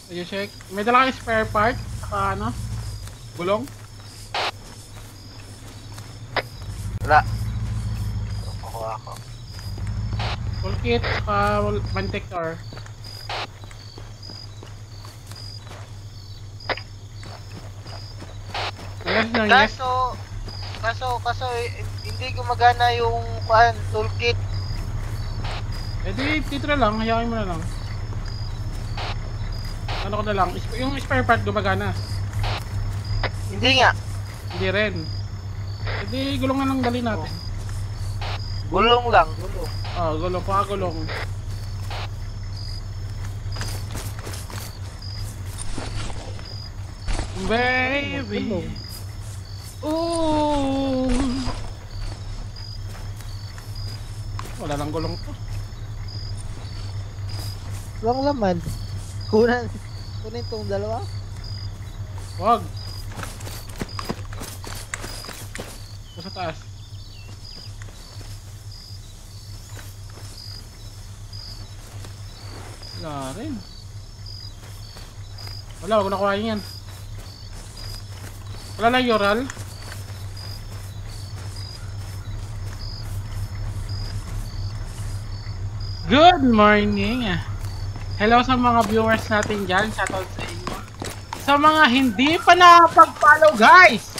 Ayun, check. May dala kang spare part? Saka ano? Gulong? Wala. Kukuha ako. Toolkit, saka mantictor. Yes, no, yes. Kaso, hindi gumagana yung toolkit. Eh di, dito na lang. Hayakin mo na lang. Ano ko na lang? Yung spare part gumagana. Hindi nga. Hindi rin. Eh di, gulong na lang dali natin. Gulong lang, gulong. Oh, gulong. Kuha gulong. Baby. Ooh. Wala nang gulong to. Walang laman. Kunin tong dalawa. Wag. Sa taas. Wala rin. Wala, wag ko nakuha yan. Wala na Yoral. Good morning. Hello sa mga viewers natin dyan. Shoutout sa inyo. Sa mga hindi pa nakapag-follow guys,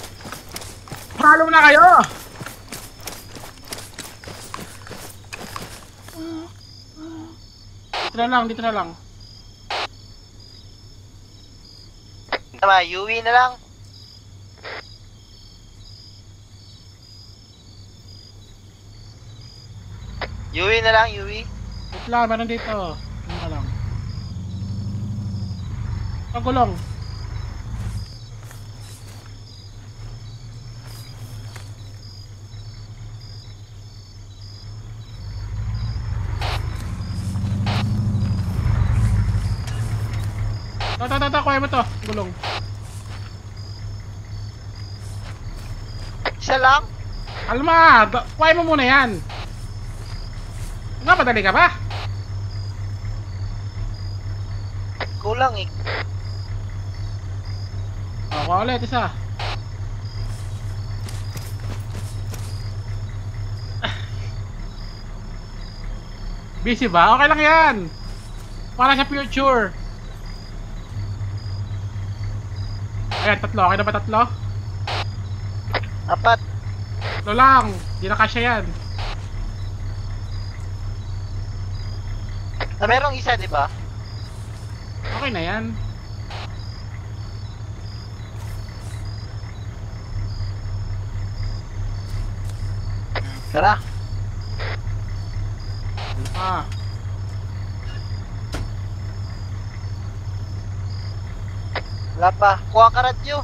follow na kayo. Dito na lang. Tama, Yui na lang. Yui na lang, Yui. Wait lang, meron dito. Ano ka lang. Pagulong. Kuha mo to. Gulong. Isa lang? Alma, kuha mo muna yan. Nga, padali ka ba? Kulang eh. O, kuha ulit isa. Busy ba? Okay lang yan. Para sa future. Ayan, tatlo. Okay na ba tatlo? Apat. Tatlo lang. Di na kasya yan. Merong isa, di ba? Okay na yan. Tara. Ah. Wala pa. Kuha ka radyo.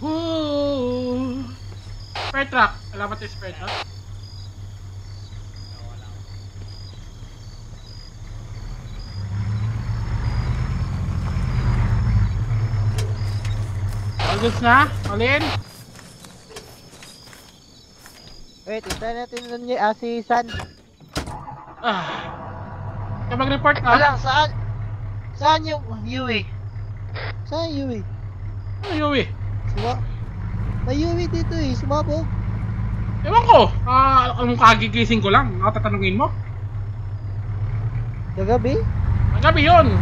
Woo! Spare truck. Alam mo ito yung spare truck? All goods na? All in? Wait, hintayin natin nun si San. Ah. Kaya mag-report ka? Wala, saan? Saan yung Yui? Saan yung Yui? Ano Yui? May Yui dito eh, sumabog. Ewan ko. Anong kagigising ko lang? Ako tatanungin mo? Kagabi? Magabi yun.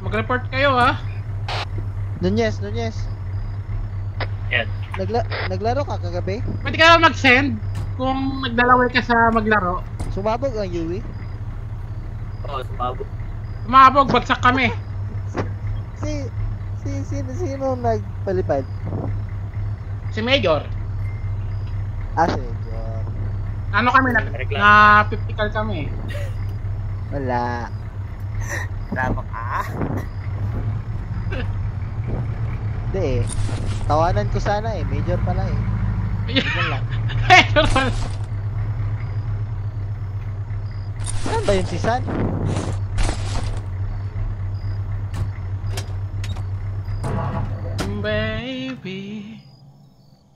Mag-report kayo ha. Nunez. Yan. Naglaro ka kagabi? Pwede ka na mag-send kung nagdalaway ka sa maglaro. Sumabog ang Yui? Oo, sumabog. Umabog, bagsak kami. Sino nagpalipad? Si Major. Si Major. Ano kami, na 50 cal kami. Wala. Tama ka? Hindi eh. Tawanan ko sana eh. Major pala eh. Major lang. Major pala. ba yun si San? Baby.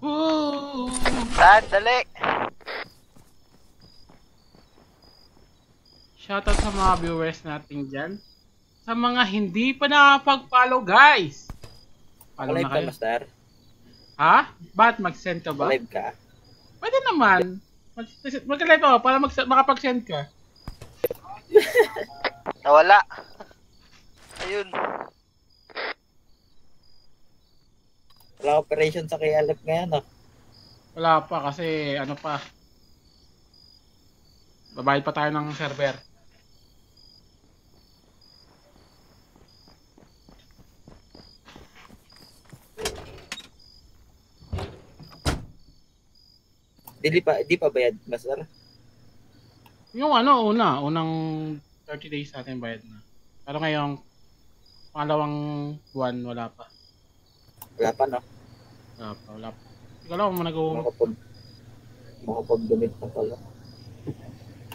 Ooh. San, dali! Shoutout sa mga viewers natin dyan. Sa mga hindi pa nakapag-follow, guys. Follow Live na ka, kayo. Master? Ha? Ba't mag-send ka ba? Live ka? Pwede naman. Mag-live ako para makapag-send ka. Nawala. Ayun. Wala operation sa kay Alep ngayon, oh. Wala pa kasi ano pa. Babayad pa tayo ng server. Di pa bayad, Master? Yung unang 30 days natin bayad na. Pero ngayong pangalawang buwan wala pa. Wala pa, no? Wala pa. Hindi ko alam kung Makapag-donate pa pala.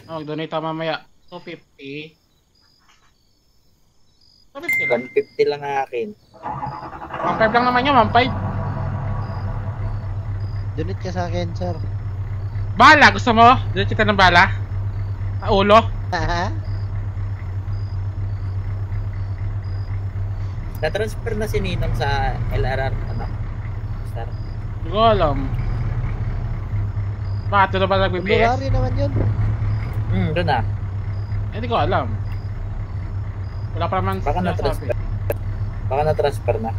mag-donate tayo mamaya. 250. 250 lang. 150 lang akin. 1.5 lang naman yun, 1.5. Donate ka sa akin, sir. Bala, gusto mo? Donate kita ng bala? Sa ulo? Haha. Na-transfer na si Ninong sa LRR, ano? Master? Hindi ko alam. Bakit? Doon ba nag-BBS? Honorary naman yun. Doon na. Hindi ko alam. Wala pa naman Baka na-transfer. Baka na-transfer na.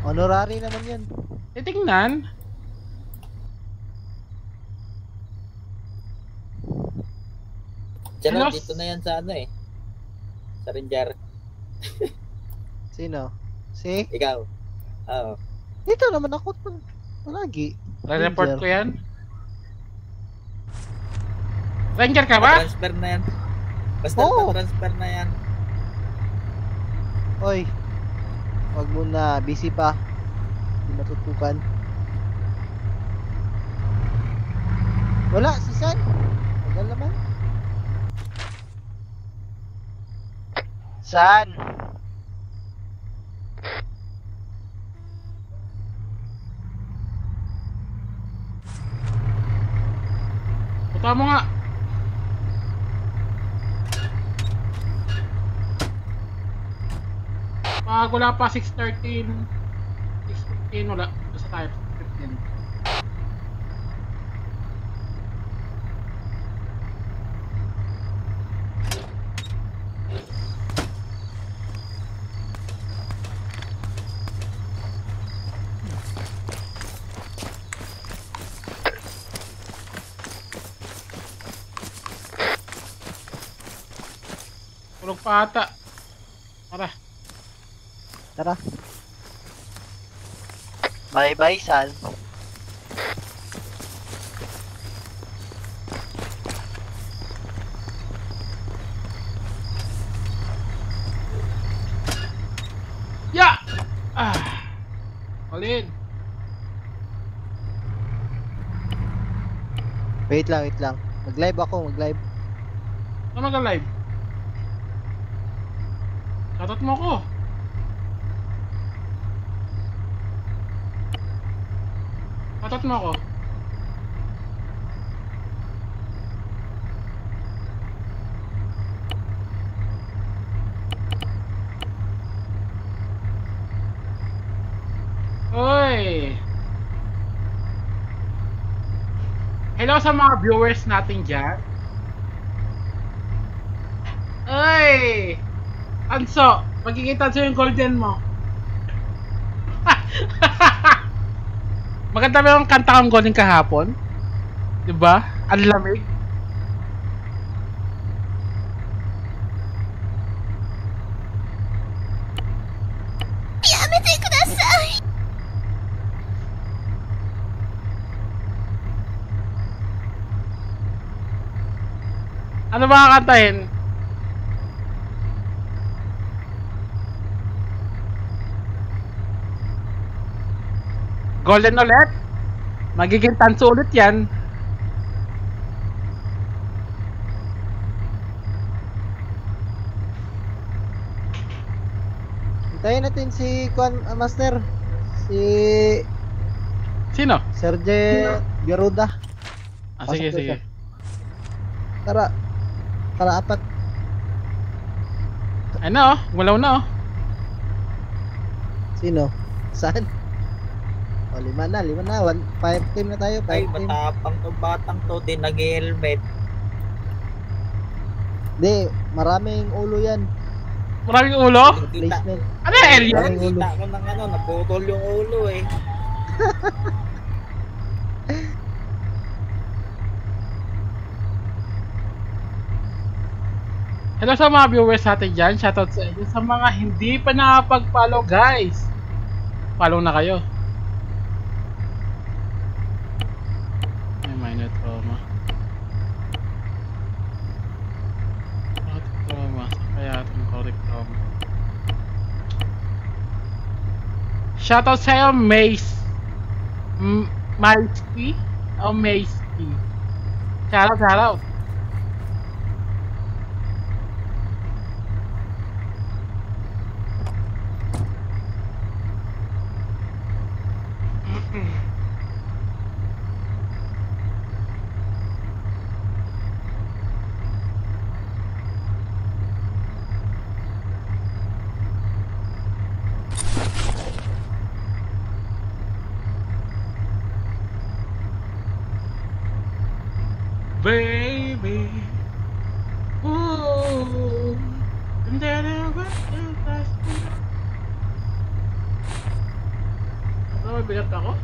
Honorary naman yun. Titingnan. Diyan Hello? lang, dito na yan sa ano eh. Sa Ranger. Sino? Si? Ikaw. Oo. Dito naman ako. Lagi. Re-report ko yan. Ranger ka ba? Transfer na yan. Basta Oo. transfer na yan. Oy. Wag mo na. Busy pa. Hindi matutukan. Wala. Si San. Tagal naman. Saan? Puta mo nga. Pag wala pa 6:13, 6:15 wala. Basta tayo 6:15. Tulog pa ata. Tara. Tara. Bye-bye, Sal. Ya! Alin. Wait lang, wait lang. Mag-live ako, mag-live. Ano mag-live? Shoutout mo ko. Shoutout mo ko. Oy! Hello sa mga viewers natin dyan. Oy! Anso, magiging tanso yung golden mo. Maganda ba yung kanta kong golden kahapon? Diba? Ang lamig. Yamete kudasai! Ano ba kakantahin? Golden ulit? Magiging tanso ulit yan. Tayo natin si Master. Si Sino? Sergeant Garuda. Sige, Pasok daw sige. siya. Tara. Tara, apat. Ay na oh, walaw na oh. Sino? Saan? O, lima na. 5 team na tayo, 5 Ay, team. matapang to batang to, din nag-helmet. Hindi, maraming ulo yan. Maraming ulo? Placement. Ano yung area? Maraming ulo. Kita ko ng ano, naputol yung ulo eh. Hello sa mga viewers natin dyan. Shoutout sa inyo. Sa mga hindi pa nakapag-follow guys. Follow na kayo. May minor trauma. Correct trauma. Saan kaya itong correct trauma? Shoutout sa'yo, Mace. Mace? O Mace? Shoutout. Baby, ooh, and then I went to last night. May bigat ako?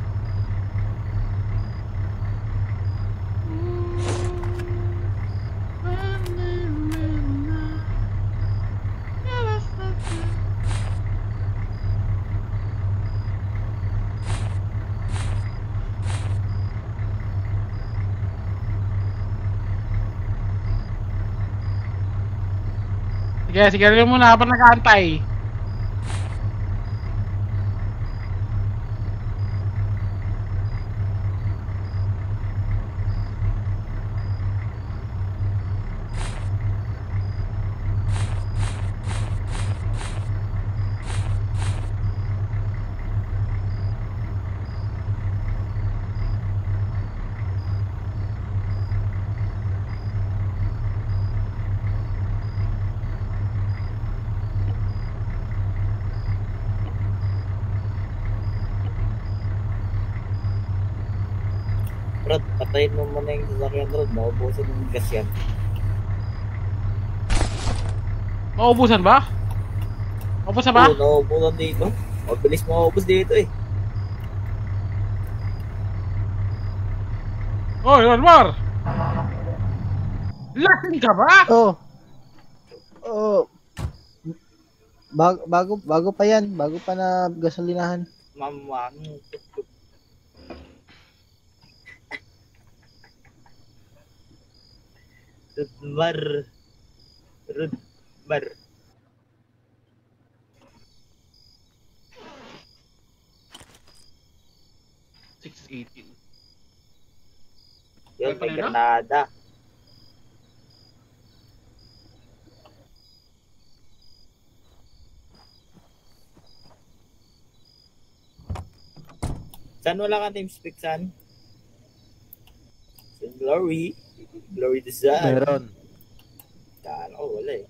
Sige lang muna habang nag-aantay. Rod, patayin mo muna yung sasakyan, Rod. Maubusan yung gas yan. Mauubusan ba? Mauubusan ba? Oo, naubusan dito. Mabilis maubos dito eh. Oy, Anwar! Lasing ka ba? Oh. Oh. Bago pa yan. Bago pa na gasolinahan. Mamang. Rudmar. Rudmar. $6.18. Yun, Ay, may panalo? Granada. Saan wala ka team speak, San? San Glory. Glory Design. Meron. Kala ko, wala eh.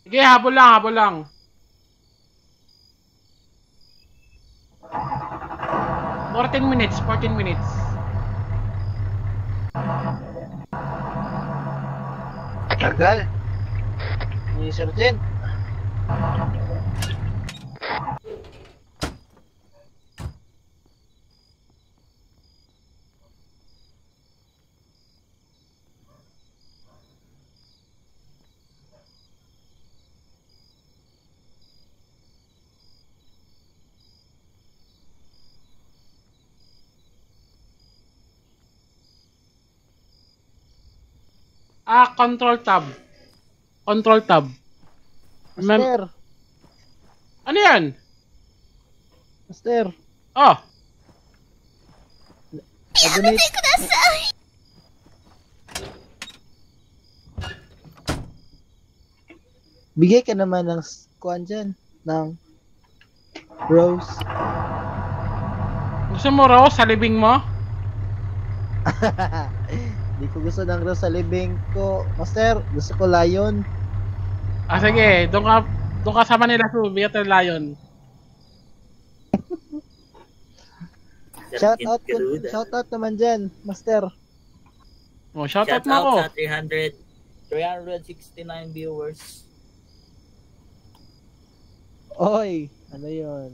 Sige, habol lang. 14 minutes. Tagal. Ni Sergeant. Control tab. Control tab. Master. Ano yan? Master. Oh. Donate. Bigay ka naman ng kuan dyan. Ng rose. Gusto mo rose sa libing mo? Hindi ko gusto ng rose sa libing ko. Master, gusto ko lion. Ah, sige. Doon ka sa Manila Zoo. Bigyan tayo lion. Shout out naman dyan, Master. Oh, shout out Shout mo ako. out sa 369 viewers. Oy, ano yun?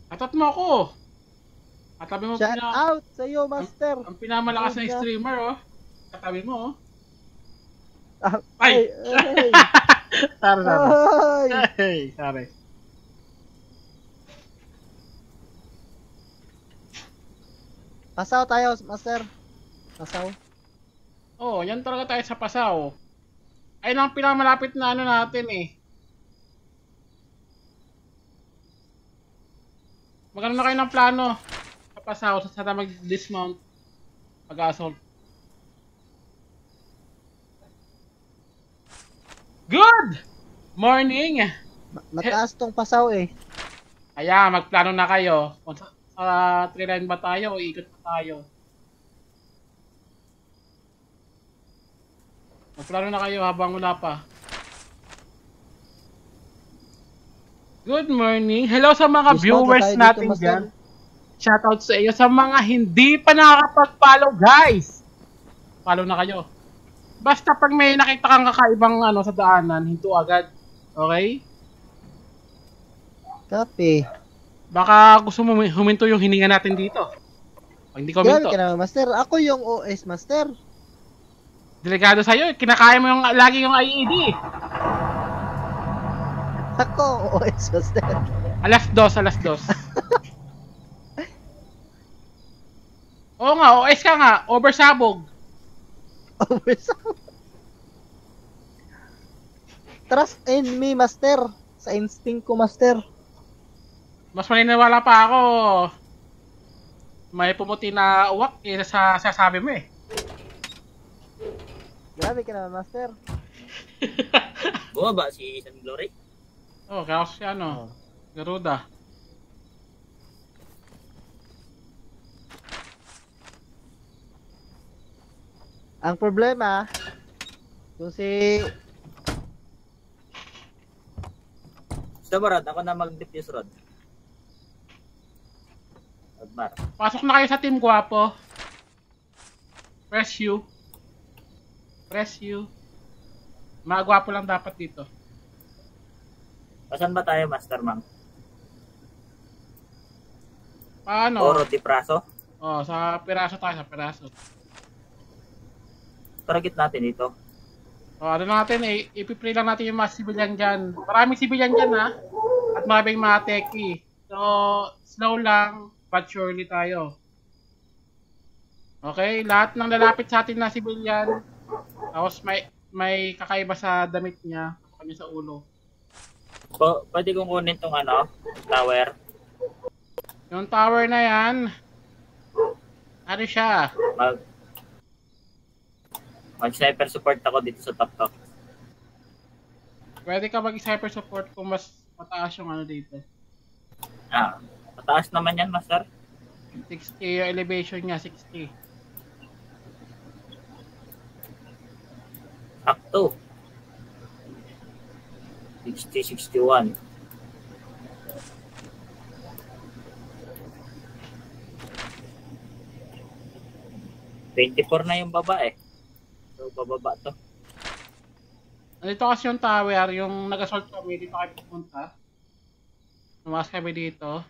Shout out mo ako. Katabi mo Shout out sa iyo, Master. ang pinamalakas na Shout out. streamer, oh. Katabi mo, oh. Ah, Ay! ay, Sorry. ay. Hey, sorry. Pasaw tayo, Master. Pasaw. Oh, yan talaga tayo sa Pasaw. Ayun ang pinamalapit na ano natin eh. Magano na kayo ng plano sa Pasaw sa mag-dismount, mag-assault. Good morning! Mataas tong pasaw eh. Kaya magplano na kayo kung sa tree line ba tayo o ikot pa tayo. Magplano na kayo habang wala pa. Good morning. Hello sa mga Dismount viewers na tayo natin dito, Master. dyan. Shoutout sa iyo. Sa mga hindi pa nakakapag-follow, guys. Follow na kayo. Basta pag may nakita kang kakaibang ano sa daanan, hinto agad. Okay? Copy. Baka gusto mo huminto yung hininga natin dito. Pag hindi ko Grabe huminto, ka naman, Master. Ako yung OS, Master. delikado sa'yo. Kinakaya mo yung lagi yung IED. Ako ang OS, Master. Alas 2. Oo nga, OS ka nga. Oversabog. Trust in me, Master. Sa instinct ko, Master. Mas maniniwala pa ako. May pumuti na uwak sa sasabi mo eh. Grabe ka naman, Master. Bumaba si San Glory. Oh, kaya si ano, Garuda. Ang problema, kung si... Gusto mo, Rod? Ako na mag-defuse, Rod. Rodmar. Pasok na kayo sa Team Guapo. Press you. Mga gwapo lang dapat dito. Saan ba tayo, Master Mang? Paano? Oro di Praso? Oh, sa piraso tayo, sa piraso. Target natin dito. Oh, ano natin eh, ipipray lang natin yung mga civilian dyan. Maraming civilian dyan ha. At maraming mga techie. So, slow lang, but surely tayo. Okay, lahat ng lalapit sa atin na civilian. Tapos may kakaiba sa damit niya, kanya sa ulo. Pwede kong kunin tong ano, tower. Yung tower na yan, ano siya? Mag-sniper support ako dito sa top. Pwede ka mag-cyber support kung mas mataas yung ano dito. Mataas naman yan, Master. 60 yung elevation niya, 60. Akto. 60, 61. $24 na yung baba eh. So, bababa to. Dito kasi yung tower, yung nag-assault kami, dito kami pupunta. Lumakas kami dito.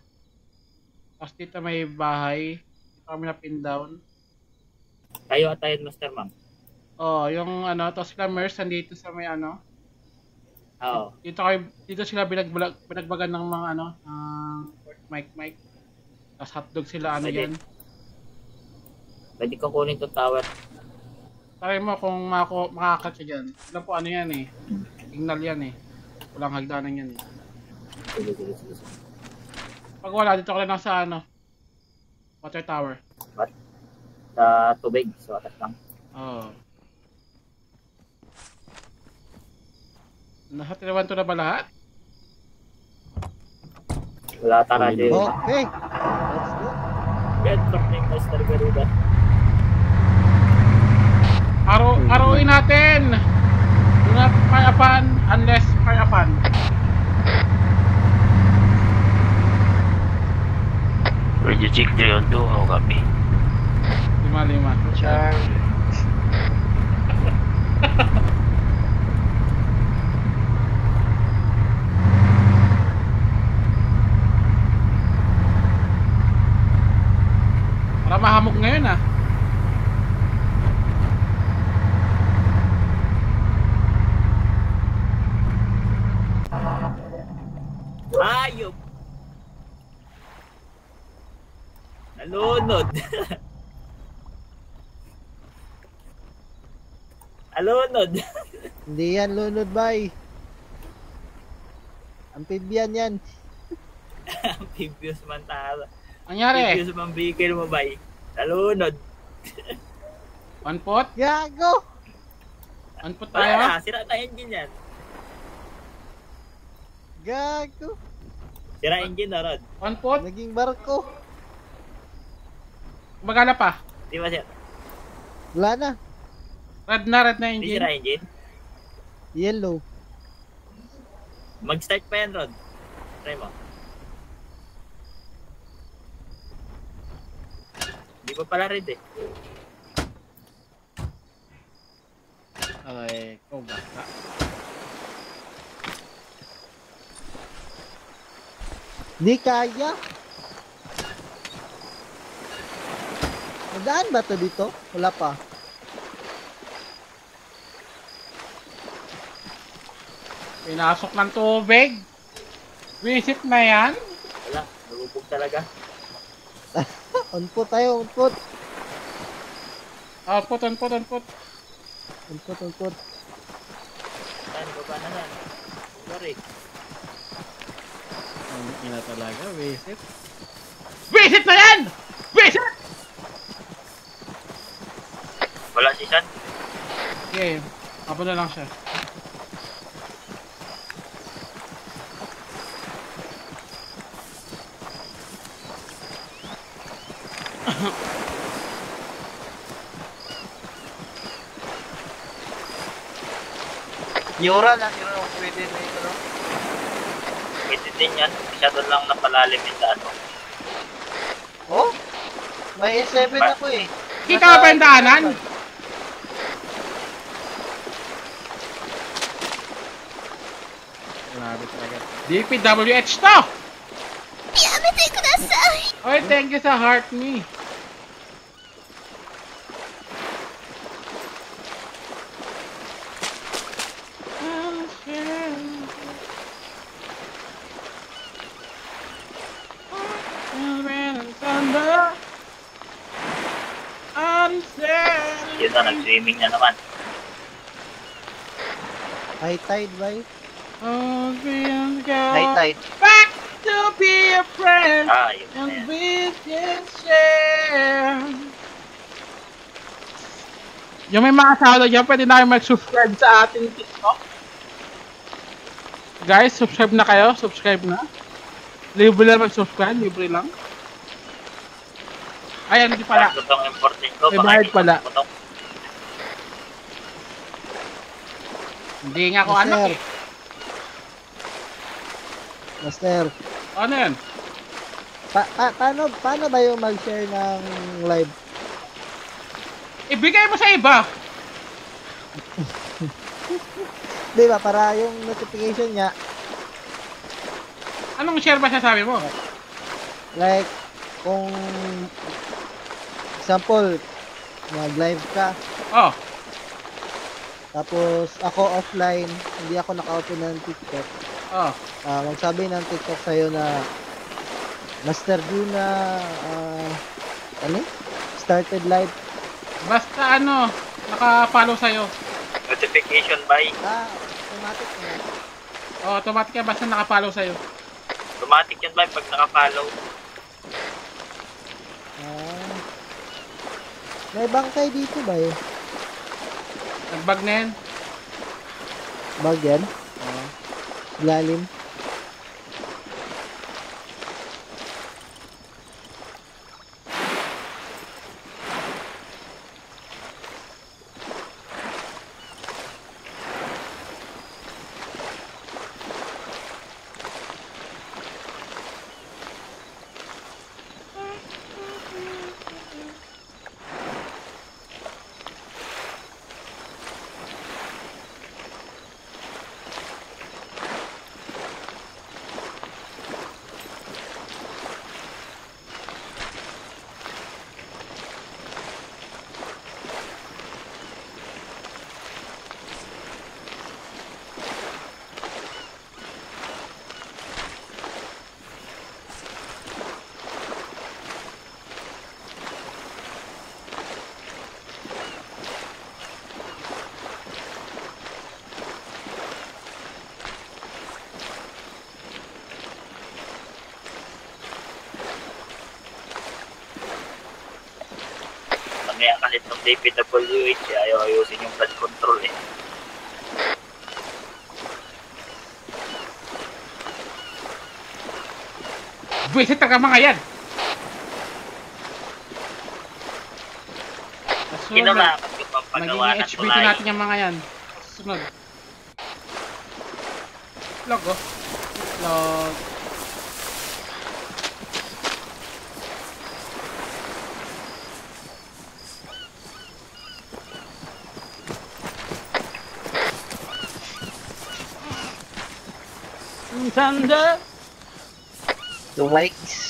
Tapos dito may bahay. Dito kami na-pin down. Tayo at tayo, Master Mang. Oh, yung ano, tapos sila Mers, nandito sa may ano. Oo. Dito sila binagbagan ng mga ano, Mike. Tapos hotdog sila, ano Pwede. yan. Pwede kong kunin tong tower. Try mo kung makakatch dyan. Alam po ano yan eh. Signal yan eh. Walang hagdanan yan eh. Sige. Pag wala, dito ka lang sa ano. Water tower. What? Sa tubig, sa atas lang. Oo. Nasa tinawan to na ba lahat? Wala tara dyan. Okay. Let's go. Get something, Mr. Garuda. Aruin natin! Do not fire upon unless fire upon. Will you check 3 on 2? How copy? 5. Charm. Para mahamog ngayon ah. Ayop! Nalunod! Alunod! Hindi yan lunod, bay. Amphibian yan. Amphibious man tara. Anyari? Amphibious man bigil mo bay. Nalunod! One pot? Gago! One pot Wala tayo? na, sira na engine yan. Gago! Sira engine na Rod. One pot? Naging barko. Magala pa. Di ba sir? Wala na. Red na Di engine. sira engine? Yellow. Mag-start pa yan Rod. Try mo. Di pa pala red eh. Ay, ikaw basta. Di kaya. Nadaan ba to dito? Wala pa. Pinasok ng tubig. Visit na yan. Wala, nalubog talaga. Unput tayo, unput. Output. Unput. Saan, baba na saan? Sorry. Ang ina talaga, visit. Visit na yan! Visit! Wala si San. Okay, abo na lang siya. Yura lang yung pwede na ito, no? Pwede din yan. Masyado lang napalalim yung daan mo. Oh? May S7 ako eh. Kita ka pa yung daanan? Grabe talaga. DPWH to! Yamete kudasai! Oy, thank you sa heart me. Yun na, nag-swimming na naman. High tide, bay. High tide. Back to be a friend Ah, yun na and yan. we can share. Yung may mga kasalo dyan, pwede na kayo mag-subscribe sa ating TikTok. Guys, subscribe na kayo. Subscribe na. Libre lang mag-subscribe. Libre lang. Ayan, hindi pala. Ito tong importin ko. May bayad pala. Ito tong Hindi nga ako anak eh. Master. Ano yan? Paano ba yung mag-share ng live? Ibigay mo sa iba. Di ba? Para yung notification niya, Anong share ba sasabi mo? like, kung example, mag-live ka, Oh, tapos ako offline, hindi ako naka-open ng TikTok. oh. Magsabi ng TikTok sa'yo na Master Juna, ano? Started live. Basta ano, Naka-follow sa'yo. Notification by. Automatic na yan. O, automatic yan basta naka-follow sa'yo. Automatic yan ba pag naka-follow? May bangkay dito ba eh? Nagbag na yan. Bag yan? Lalim. Mamaya kalit ng DPWH, ayaw ayusin yung flood control eh. Buwisit ka mga yan! Kasunod, Kinarapat yung pampagawa magiging ng HB2 tulay. natin yung mga yan. Sunod. Log oh. Log. Thunder! 2 mics.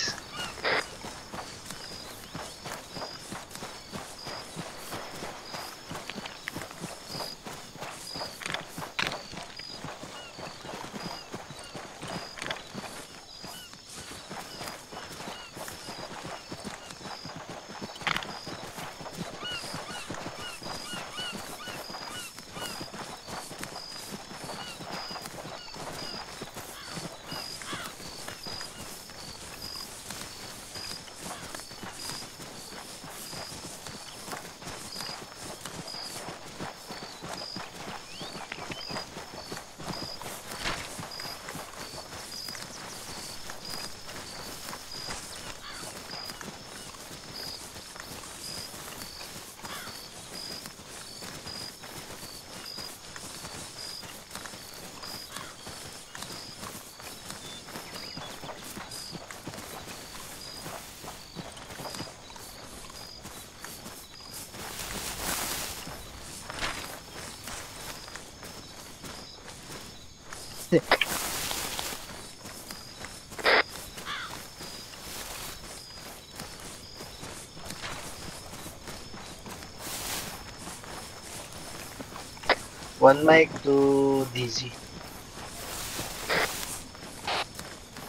One mic to DZ.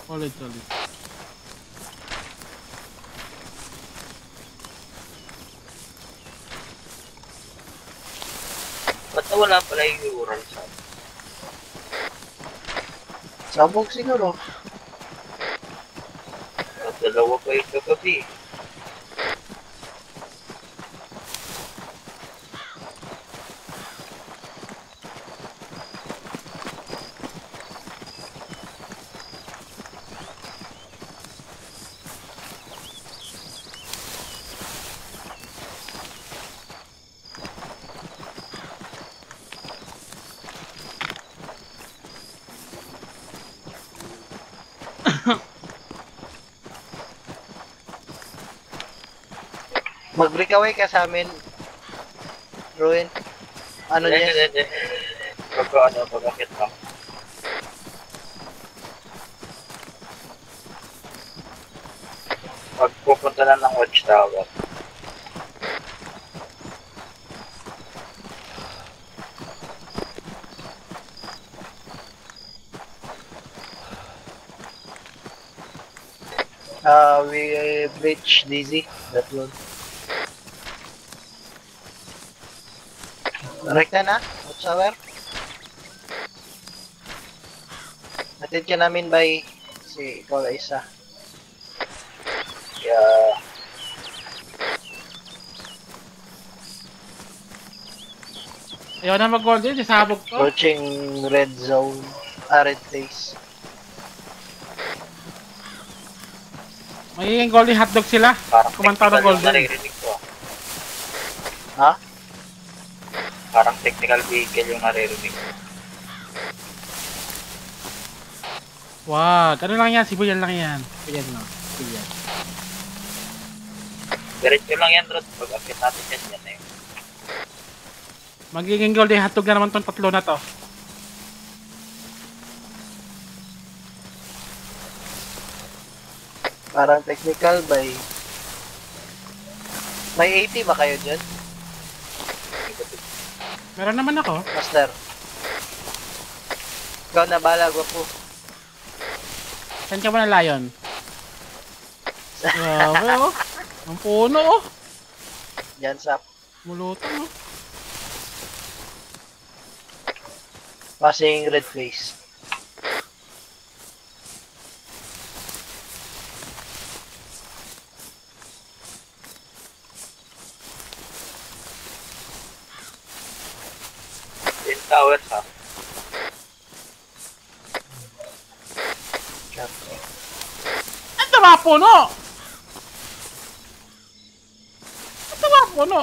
Solid, solid. Ba't nawala pala yung Ural sa Sabog siguro. dalawa pa yung kagabi? Mag-breakaway ka sa amin, Ruin. Ano niya? Hindi. Pag-akit lang. Pagpupunta na ng watchtower. We breach DZ, that one. Rekta na, Watchtower. Atid ka namin by si ikaw na isa. Yeah. Ayaw na mag-golden, isabog to. Approaching red zone. Red face. Magiging golden hotdog sila. Parang Kumanta ng technical yung golden. naririnig ko. Ha? Parang technical vehicle yung naririnig ko. Wag, ano lang yan, sibuyan lang yan. Sibuyan lang, sibuyan. Diretso lang yan, Rod. Pag akit natin yan na yun. Magiging golden hotdog na naman tong tatlo na to. Parang technical by... May 80 ba kayo dyan, Meron naman ako. Master? Ikaw na bala, gwapo. Saan ka ba na lion? Grabe oh. Ang puno oh. Dyan sa Mulutang oh. passing red face. Yung towers ha. Ang tama puno! Ang tama puno!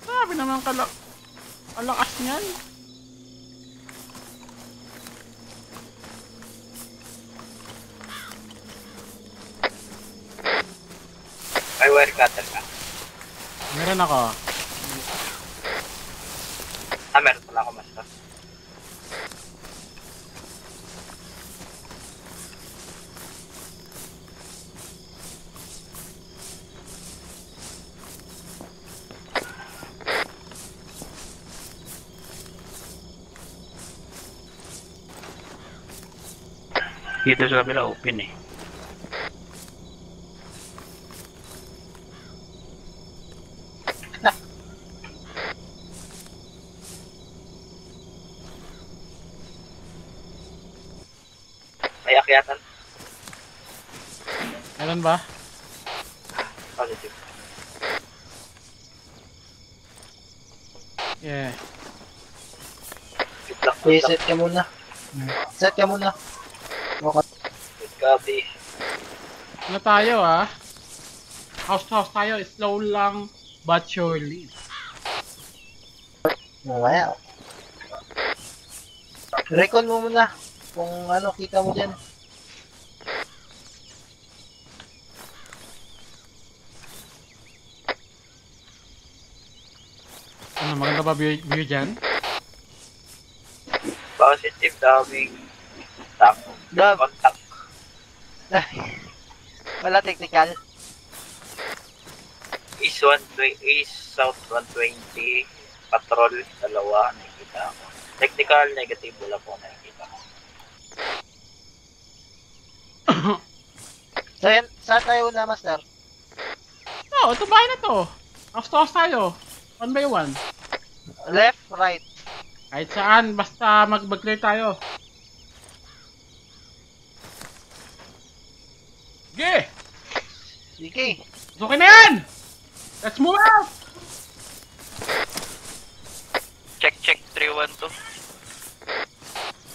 Sabi naman kalakas niyan. May wire cutter ka. Meron ako. Meron pala ako, Master. Dito sa kabila open eh. May akyatan. Meron ba? Positive. Yeah. Good luck. Reset ka muna. Set ka muna. Okay. Good copy. Ano tayo ah? House to house tayo. Slow lang but surely. Wow. Recon mo muna. Kung ano, kita mo dyan. Ano, maganda ba view dyan? Positive, daming tapo. Dab. Contact. Wala technical. East South 120. Patrol, dalawa. Nakikita ako. Technical, negative, wala po nakikita ko. So yan, saan tayo na, Master? Oo, ito bahay na to. House to house tayo. One by one. Left, right. Kahit saan, basta mag-clear tayo. Sige! Sige. Okay na yan! Let's move out! Check 312.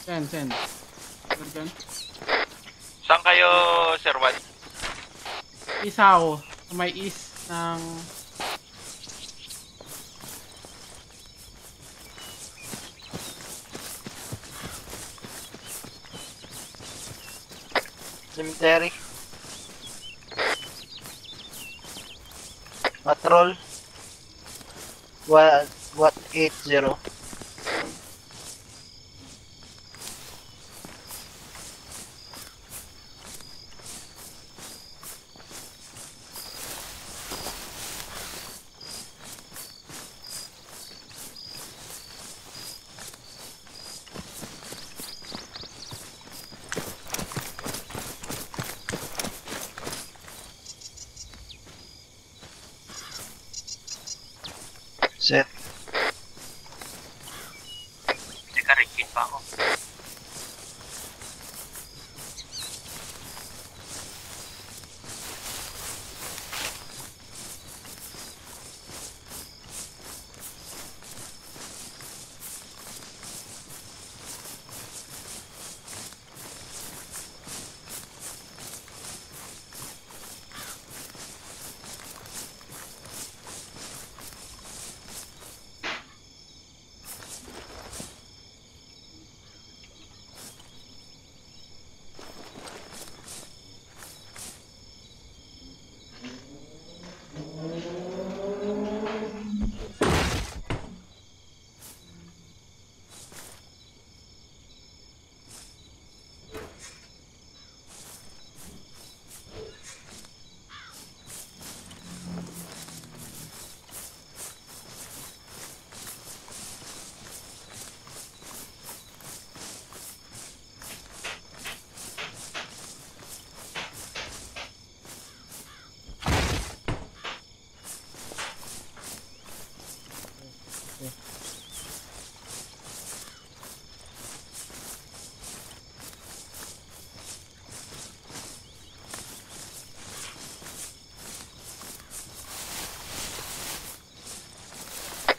Send. Gordon. Saan kayo, Sir Juan? Isaw. May east ng... Cemetery. Patrol. What 80? Set. Teka, regit pa ako.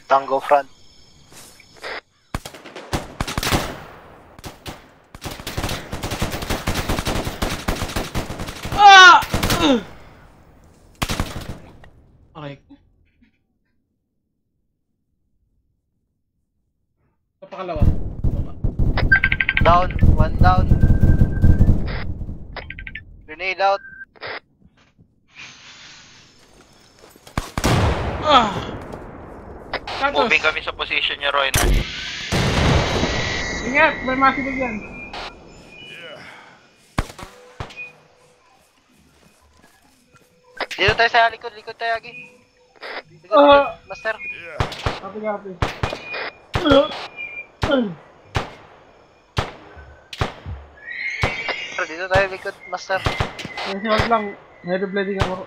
Tango front. Ah! Aray ko. Sa pakalawa. Baba. Down. One down. Grenade out. Ah! Status. Moving kami sa position niya, Roy. Ingat, may massive yan. Dito tayo sa likod. Likod tayo, Agi. Likod, Ah. likod. Master. Copy. Dito tayo likod, Master. Kasi wag lang, heavy bleeding ako.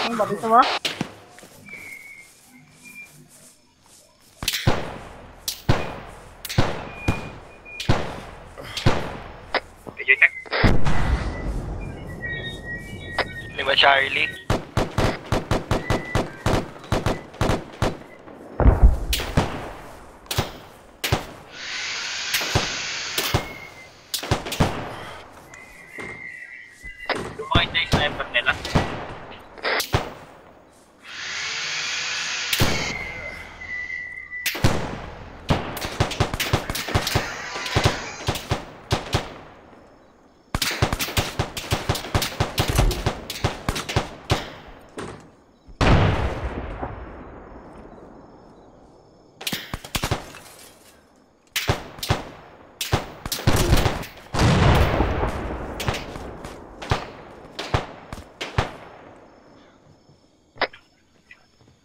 Ano ba? Dito ba? Video check. Lima Charlie. Lumakit na yung sniper nila.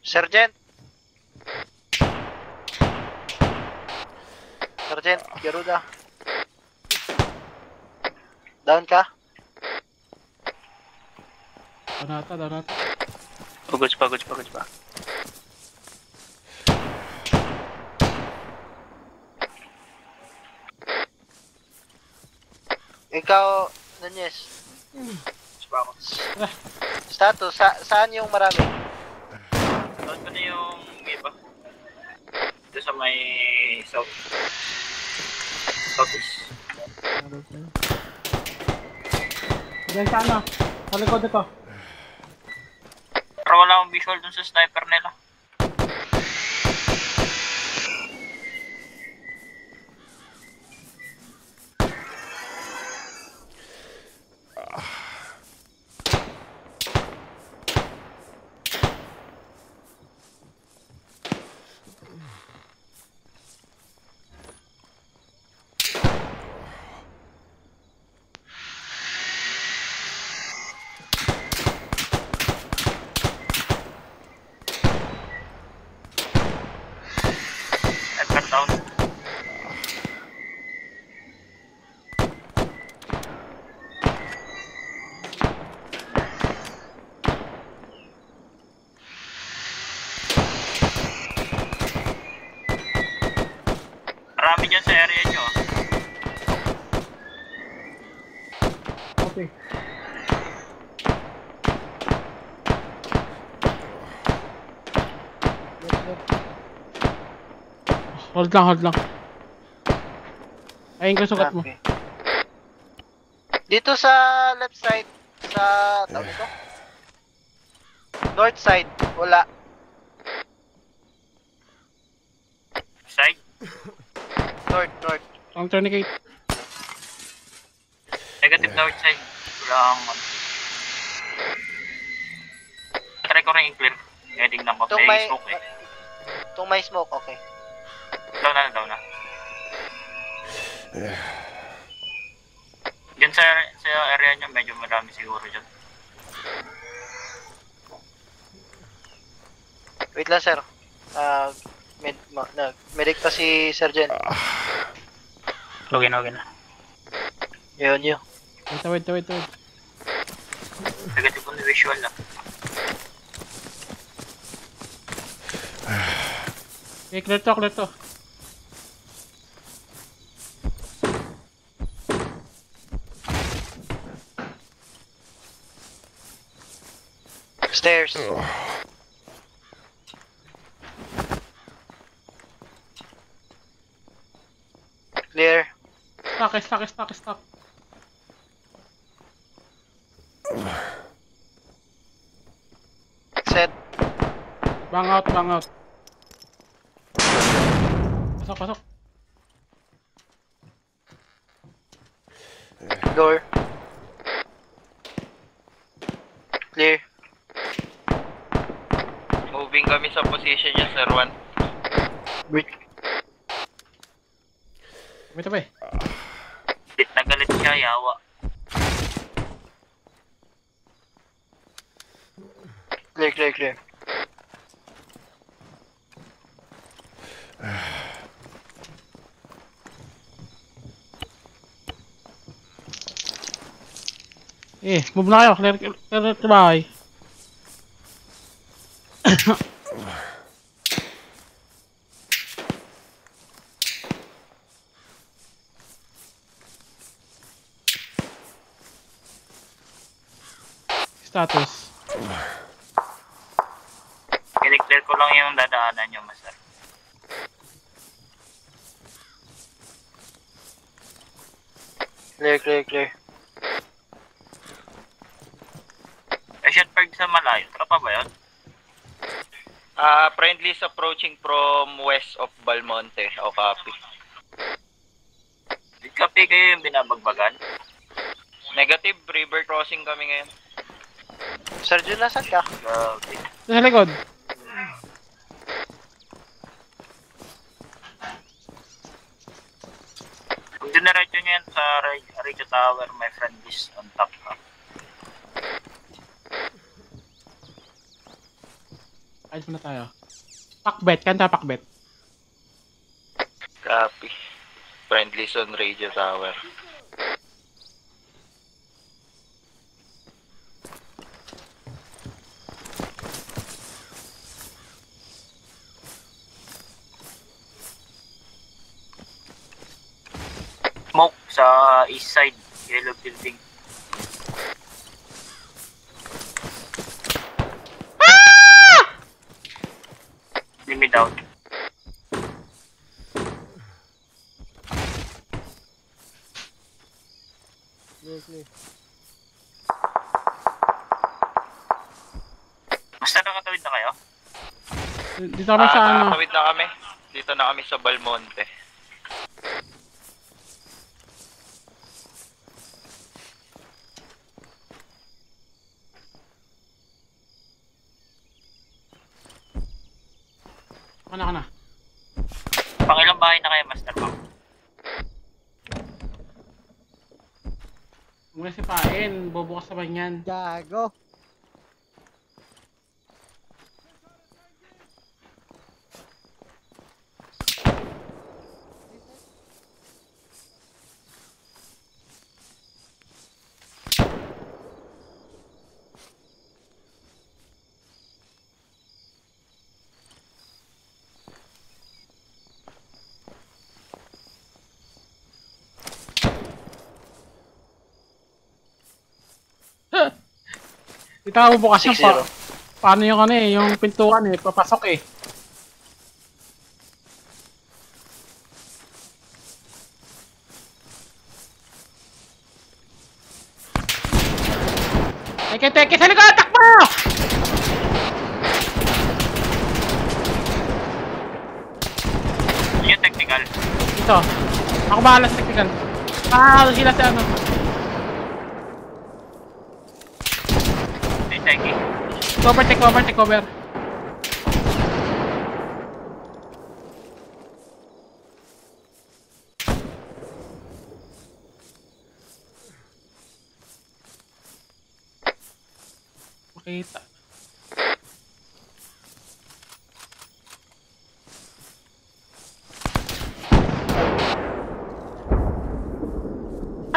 Sergeant. Sergeant, Garuda. Down ka? Down nata. Pagod pa. Ikaw, Nunez. Status, saan yung marami? Doon ko na yung iba. Ito sa may southeast. Diyan sa ano? Sa likod ito. Pero wala akong visual dun sa sniper nila. sa area nyo. Okay. Hold lang, hold lang. Ayun ko sugat mo. Okay. Dito sa left side, sa tawag nito? North side, wala. Side. North. Ang tourniquet. Negative north side. Wala akong... Try ko rin i-clear. Heading na ko. Itong May smoke eh. Itong may smoke, okay. Down na. Diyan sa area nyo, medyo marami siguro dyan. Wait lang, sir. Medic pa si Sergeant. Okay na. Yun. Wait. Negative on the visual lang. Okay, clear to. Stairs. Clear. Stock. Set. Bang out. Pasok. Door. Clear. Moving kami sa position niya, Sir Juan. Wait. Wait. Galit na galit siya, yawa. Clear. Move na kayo. Clear to bahay. Status. Kiniklear ko lang yung dadaanan nyo, Master. Clear. Shotberg sa malayo. Tropa ba yun? Friendlies approaching from west of Balmonte. O copy. Kape kayo yung binabagbagan? Negative, river crossing kami ngayon. Sergeant, nasan ka? Grabe. Sa likod. Kung diniretso nyo yan sa Radio Tower, my friend is on top ha. Ayos muna tayo. Kanta pakbet. Copy. Friendlies on radio tower. Smoke sa east side, yellow building. Enemy down. Clear. Basta nakatawid na kayo? Dito kami sa ano. Nakatawid na kami. Dito na kami sa Balmonte. Ka na. Pangilang bahay na kayo, Master Pang? Muna sipain. Bubukas naman yan. Gago. Dito ako bukas yung 6-0. paano yung ano eh, yung pintuan eh, papasok eh. Teke, sa likod, takbo! Yung technical. Dito. Ako bahala sa technical. Ah, sila sa ano. Yung techie. Take over. Makita.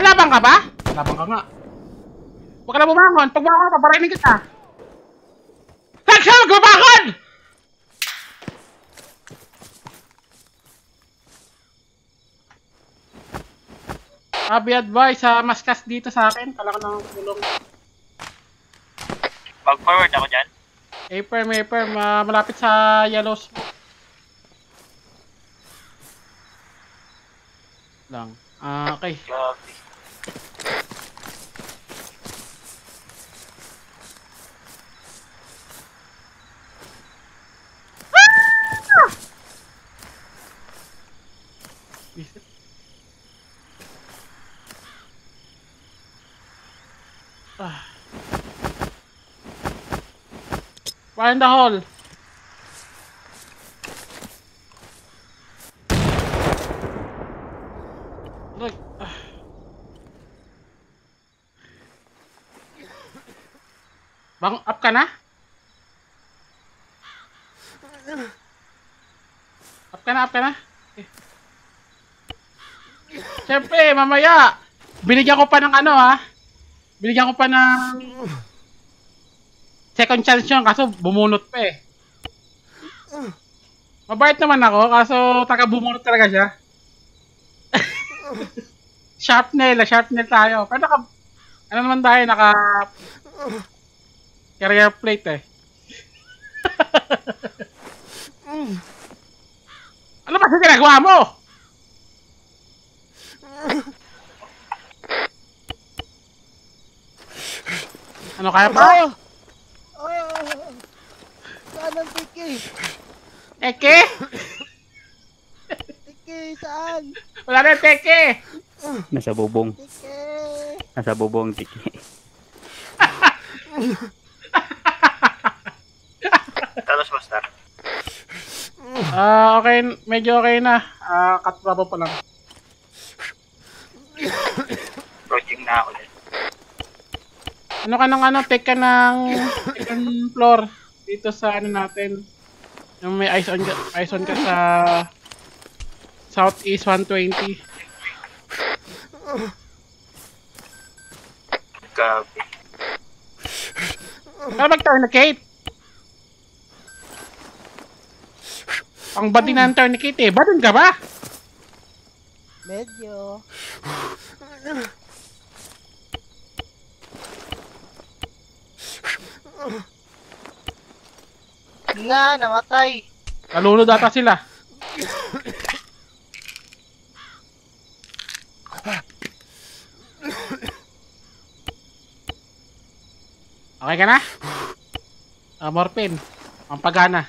Labang ka ba? Labang ka nga. Huwag ka na bumangon. Pag bumangon ka, parainin kita. Huwag siya magbumangon! Abi advice sa maskas dito sa akin. Kala ko nang tulong. Mag-forward ako dyan. Aper, malapit sa yellow smoke. Lang. Okay. Grabe. Fire in the hole. Look. Bang, up ka na? Up ka na? Okay. Siyempre, mamaya. Binigyan ko pa ng ano ha. Binigyan ko pa ng second chance yun, kaso bumunot pa eh. Mabait naman ako, kaso taga-bumunot talaga siya. Sharp nail tayo. Pero ano naman tayo, carrier plate eh. Ano ba sa ginagawa mo? Ano kaya pa? Saan ang tiki? Teke? Tiki, saan? Wala na yung teke! Nasa bubong. Tiki! Nasa bubong, tiki. Talos master. Okay, medyo okay na. Cut rabo pa lang. Approaching na ako ulit. Ano ka ng ano, take ka ng second floor dito sa ano natin. Yung may eyes on ka sa Southeast 120. Grabe. Kaya mag-tourniquet. Pang bati na ang tourniquet eh. Badun ka ba? Medyo. Nga, namatay. Nalunod ata sila. Okay ka na? Morphine. Pampagana.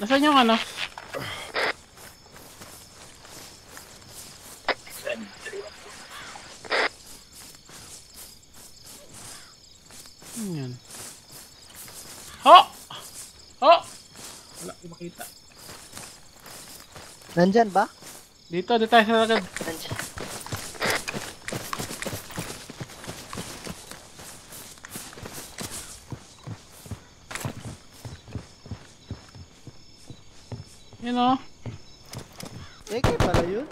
Nasaan yung ano? Yan. Ho! Ho! Wala, di makita. Nandyan ba? Dito tayo sa lagad. Nandiyan. Yun o. Tiki pala yun.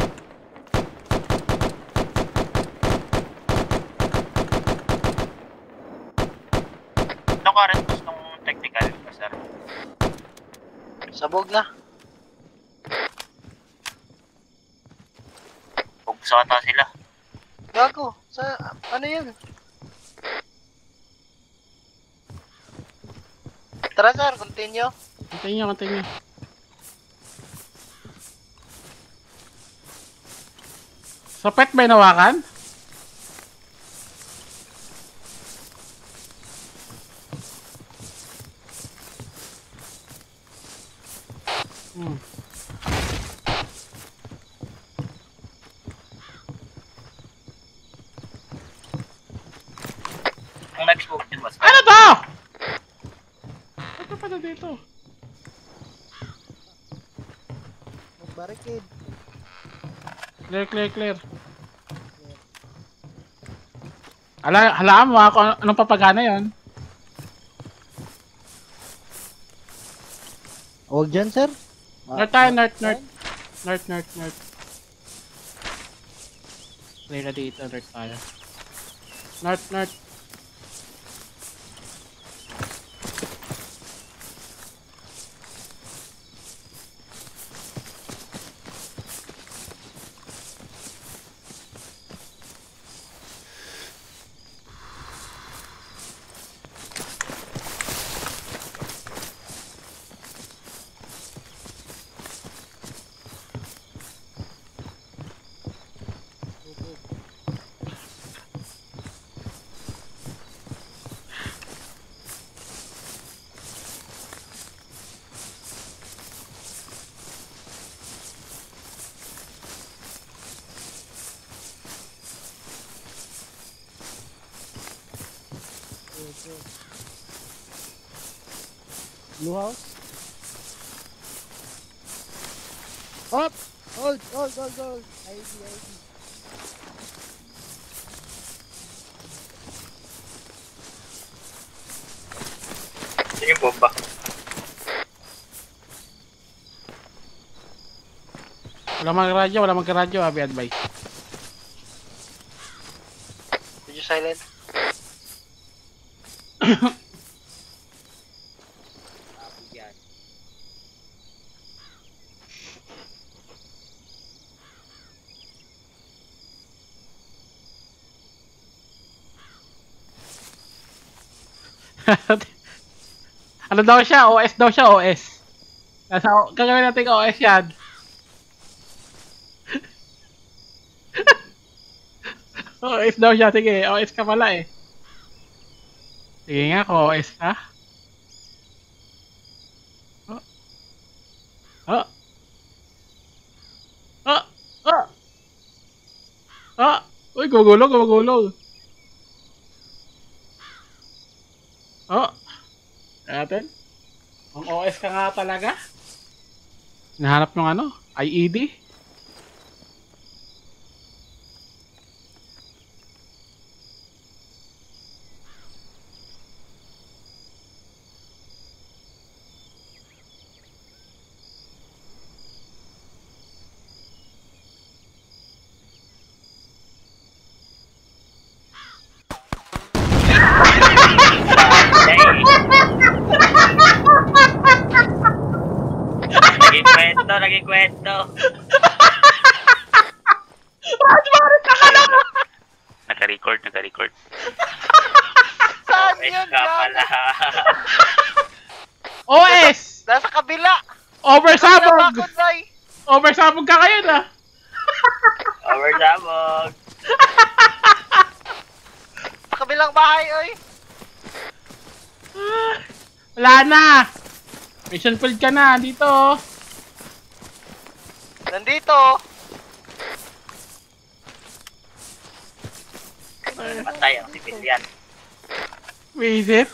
Ano ka rin gusto ng technical, master? Sabog na. Box ata sila. Gago. Sa, ano yun? Tara sir, continue. Continue. Sa pet ba inawakan? Ang nag-smoke din mas. Ano to? Ano pa na dito? Mag-barricade. Clear. Alam mo kung anong papagana yon? Huwag dyan, sir. North tayo, north. Clear na dito, north tayo. North. Blue house. Up! Hold! ID. Sige bomba. Wala mag-radyo, abi advice. Did you silent? Yan. Ano daw siya? OS daw siya, OS. Gagawin natin OS yan. OS daw siya, sige. OS ka pala eh. Sige nga, kung OS ka. Uy, gumagulong. Natin. Ang OS ka nga talaga. Hinahanap ng ano? IED? Naging kwento. Naka-record. Saan OS yun? ka pala. OS! Nasa kabila! Oversabog! Bakod, Day! Oversabog ka kayo na! Oversabog. Sa kabilang bahay, oy! Wala na! Mission field ka na, dito. Nandito! Matay ang civilian. Visit.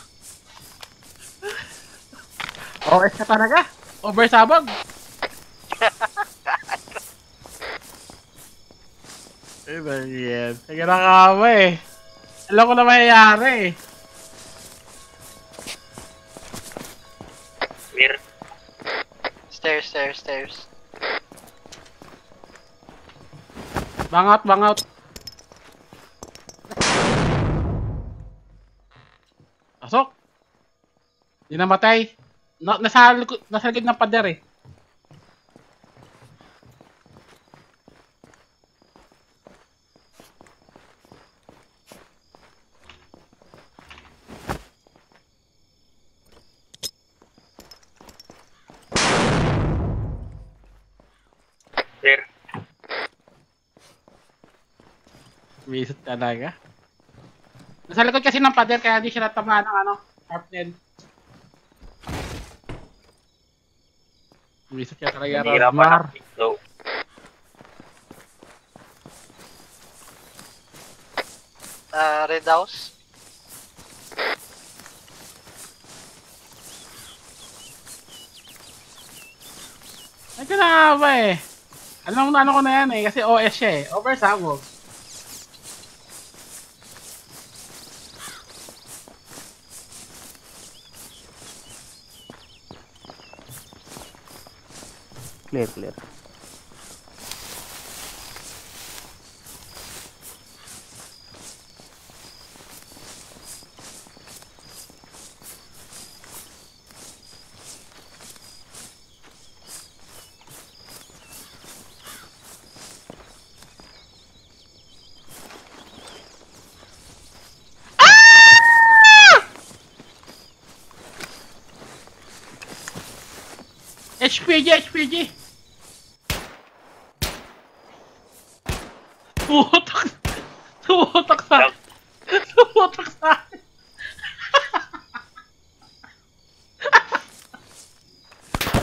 OS ka talaga. Oversabog. Ano yan? Sige na kama eh. Alam ko na mayayari eh. Weird. Stairs. Bangout. Pasok. Di namatay. Nasa likod ng pader eh. Visit talaga. Nasa likod kasi ng pader kaya di siya natamaan ng ano, sharpnel. Visit ka talaga, Nanira pa Rosmar. ng pinto. Red House. Ay, ka na nga ba eh. Ano ko na yan eh, kasi OS siya eh. Oversabog. Clear, clear. HPG! Tumutok! Tumutok sa akin!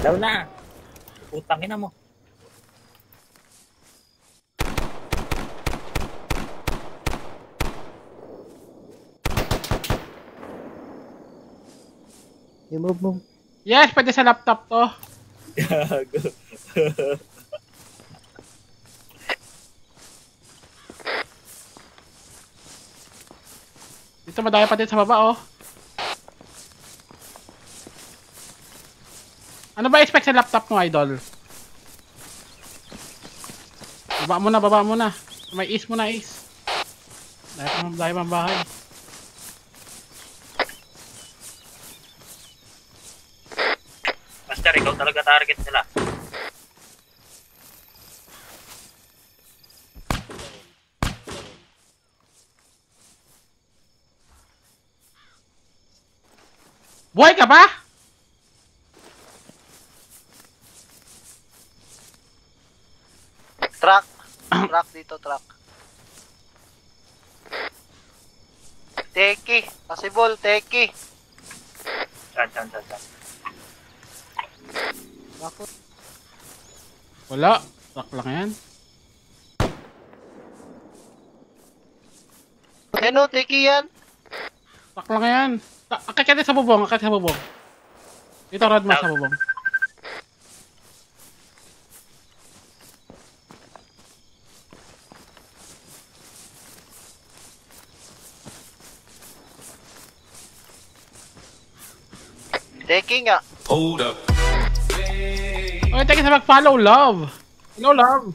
Daw na. Putang ina mo. Move. Yes, pwede sa laptop to. Gago. Dito madaya pa din sa baba oh. Ano ba expect sa laptop mo, idol? Baba mo na. May is mo na is. Dahil pang bahay. Master, ikaw talaga target nila. Buhay ka ba? Truck. Truck dito, truck. Teki. Possible, Teki. Saan. Bakit? Wala. Truck lang yan. Ano, Teki yan? Truck lang yan. Akit ka din sa bubong. Dito, Rodman sa bubong. Teki nga. Okay, teka sa mag-follow, love. Hello, love.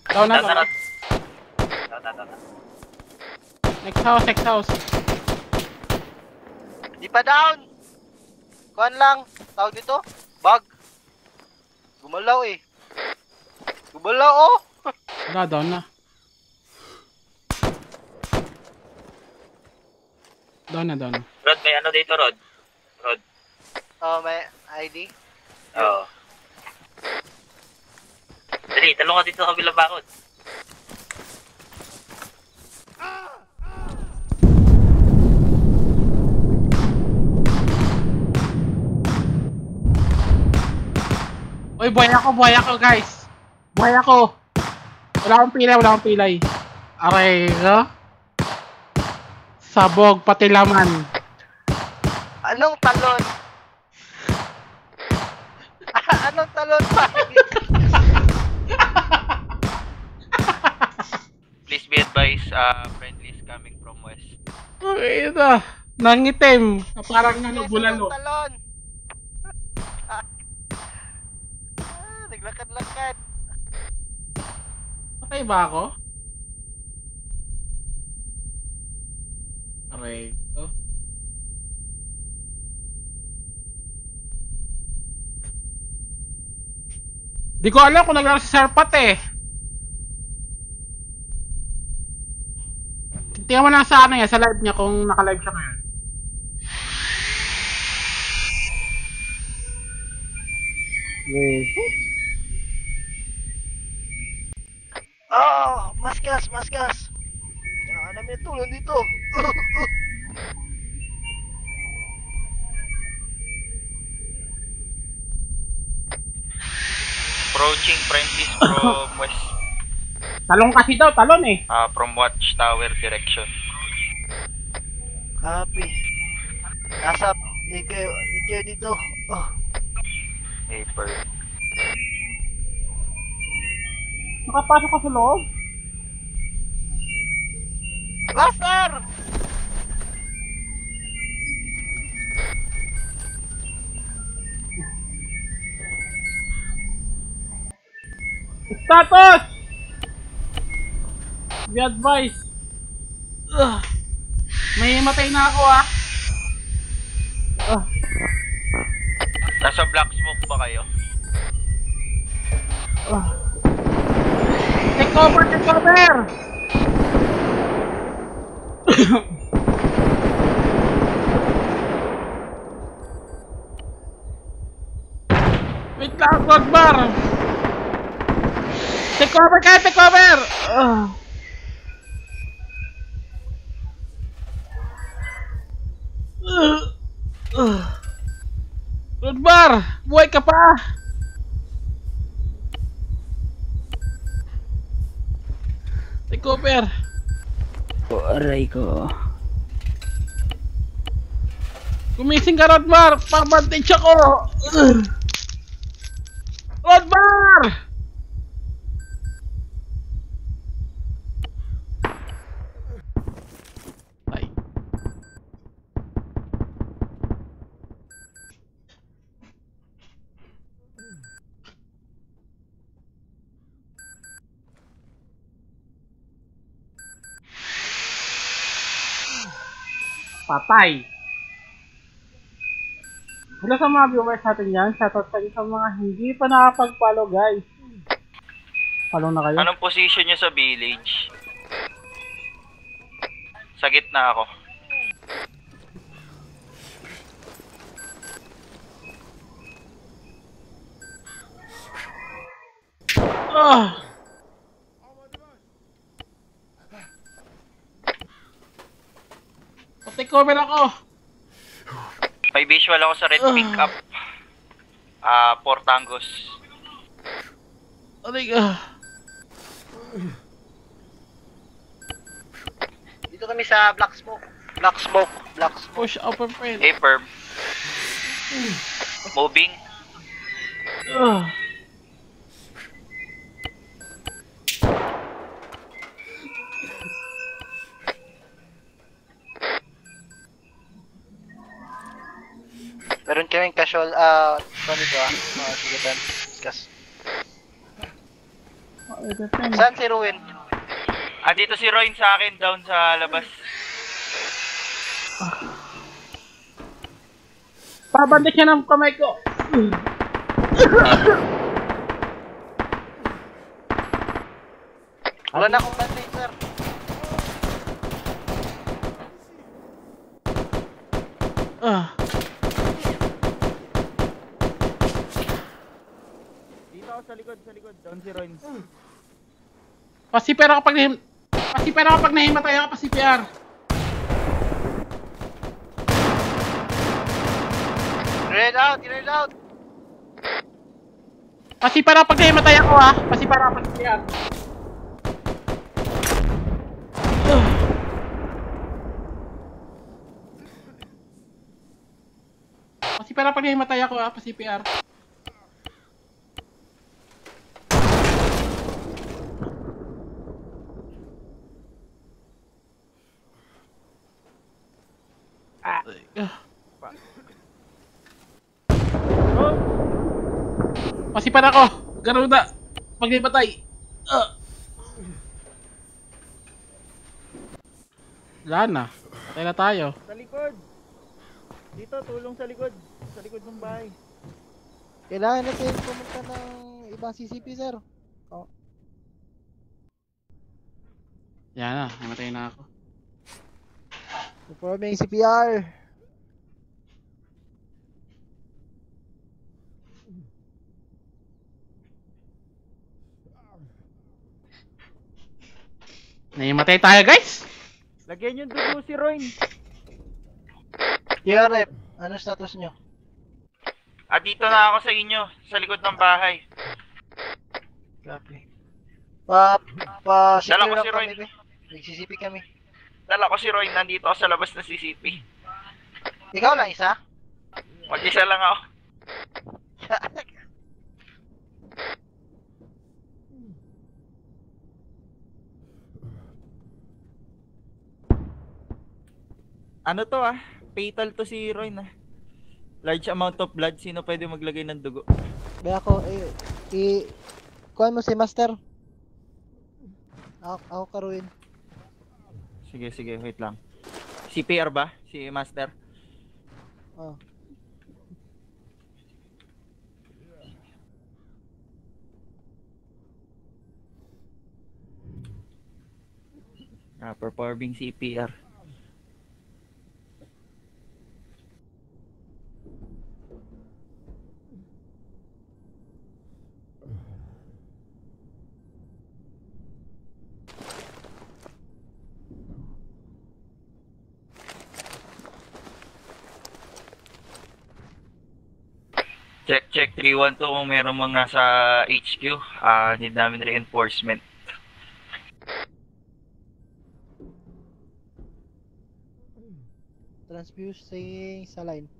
Down na. Tara. Next house. Di pa down. Kuhan lang. Tawag dito. Bug. Gumalaw eh. Gumalaw oh. Wala, down na. Down na. Rod, may ano dito, Rod? Oh, may ID. Oo. Dali, talong ka dito sa kabilang bakod. Uy, buhay ako, guys. Buhay ako. Wala akong pilay. Aray ka. Sabog, pati laman. Anong talon? Anong talon pa? Please be advised, friendly is coming from west. Okay na. Nangitim. Parang bulalo. Anong talon? Naglakad-lakad. Patay ba ako? Aray ko. Di ko alam kung naglaro si Serpat eh. Tingnan mo lang sa ano yan, sa live niya kung naka-live siya ngayon. Oh, Mas gas, mas gas. Kailangan namin tulong dito. Approaching friendlies from west. Talon kasi daw, talon eh. From watchtower direction. Copy. Asap, need kayo dito. Oh. Paper. Nakapasok ka sa loob. Master! Status! Be advised. May matay na ako ah. Nasa black smoke ba kayo? Take over, take over! Wait lang, Godbar! Take over kayo, take over! Godbar! Buhay ka pa! Take over! Aray ko. Gumising ka, Rodmar! Pabantage ako! Rodmar! Ay. Patay! Hello sa mga viewers natin yan. Shoutout sa sa mga hindi pa nakapag-follow, guys. Follow na kayo. Anong position nyo sa village? Sa gitna ako. Take over ako! May visual ako sa red pickup. 4 tangos. Aray ka. Dito kami sa black smoke. Black smoke. Black smoke. Push upper friend. Hey, perm. Moving. Meron kaming casual, dito mga sigatan. Gas. Saan si Ruin? Dito si Roy sa akin, down sa labas. Pabandik siya ng kamay ko. Wala na akong bandage, sir. Dito ako sa likod, down si Roy. Pasipera kapag nahimatay ako, pasipir. Grenade out, grenade out. Pasipera kapag nahimatay ako ha. Pasipera kapag pasipir. Pasipera kapag nahimatay ako ha, pasipir. Pasipan ako! Garuda! Pag nahimatay! Wala na. Patay na tayo. Sa likod. Dito, tulong sa likod. Sa likod ng bahay. Kailangan natin pumunta ng ibang CCP, sir. Oh. Yan na, nahimatay na ako. Performing CPR. Naimatay tayo, guys! Lagyan yung dugo si Roy. Yorep, ano status nyo? Dito na ako sa inyo, sa likod ng bahay. Copy. Dala Secure ko lang si Roy. kami, be. Nagsisipi kami. Dala ko si Roy, nandito ako sa labas ng CCP. Ikaw lang isa? Mag-isa lang ako. Ano to Fatal to si Roy na. Large amount of blood. Sino pwede maglagay ng dugo? Be ako, kuhan mo si Master. Ako karuin. Sige, wait lang. CPR ba? Si Master? Oh. Performing CPR. Check 312 kung meron mga nasa HQ. Need namin reinforcement. Transfusing saline.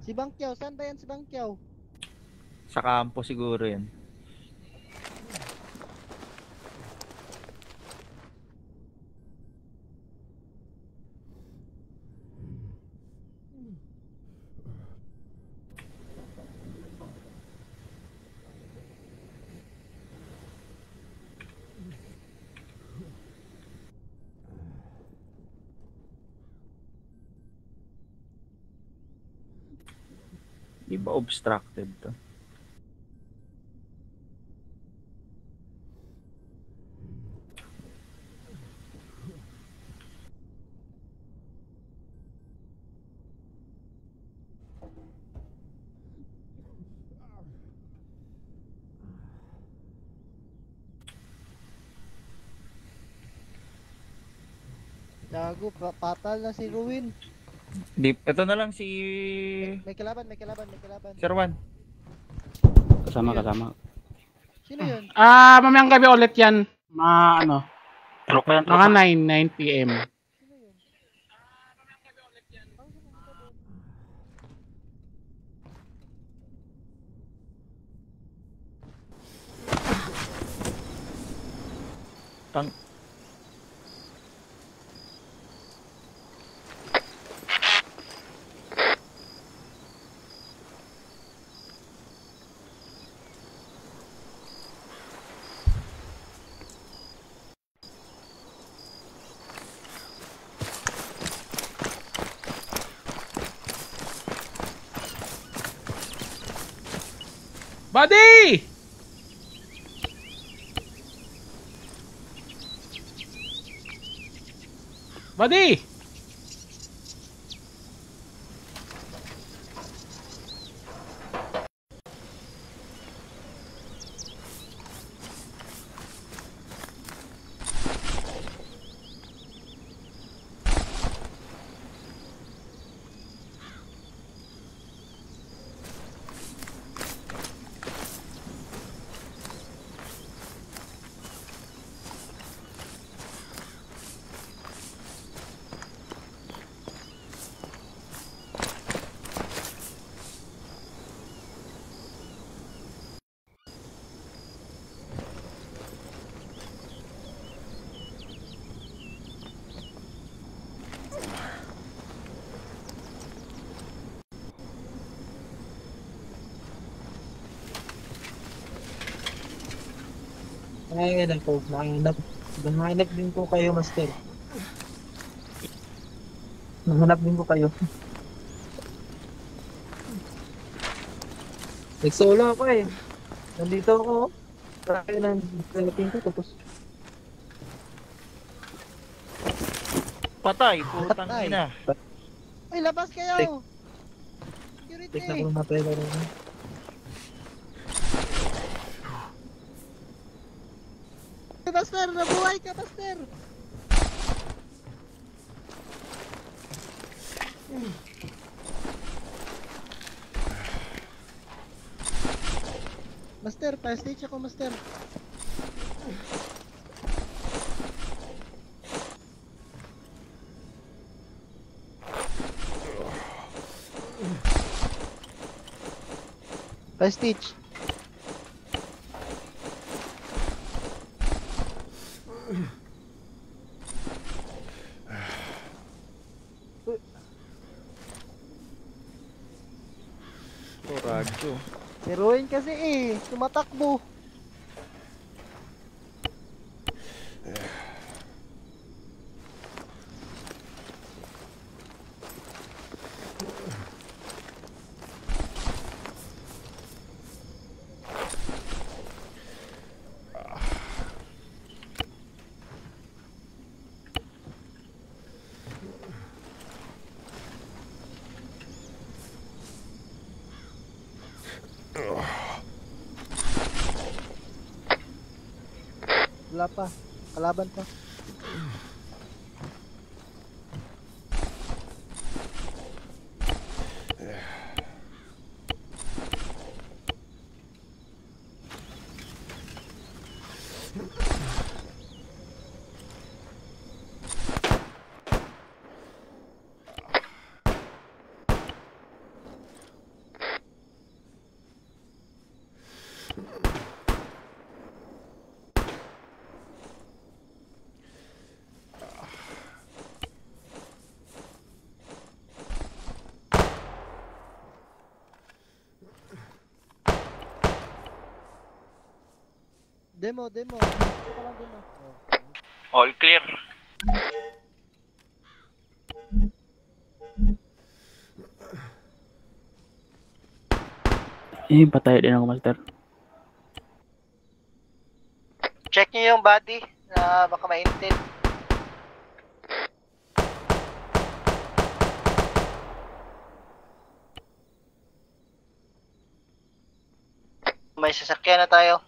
Si Bangkyaw, saan ba yan si Bangkyaw? Sa kampo siguro yan. Di ba obstructed to? Gago, patal na si Ruin. Ito na lang si May kalaban. Sir Juan. Kasama. Sino yun? Mamayang gabi ulit yan. Tropa yan, Mga tropa. 9 PM. Tang Buddy! Buddy! Nanginginig po. Nanginginig din po kayo, Master. Nanganap din po kayo. Nag-solo ako eh. Nandito ako. Kaya nang Philippine ko tapos patay, putang Patay. ina. Ay, labas kayo! tek na Security! ko matay ko rin. Master, nabuhay ka, Master! Master, fire stage ako, master. Fire stage. Oh, radyo. Si Ruin kasi tumatakbo. Wala pa. Kalaban pa. Demo. Dito pa lang demo. Oh. All clear. Patay din ako, master. Check nyo yung body na baka ma-intel. May sasakyan na tayo.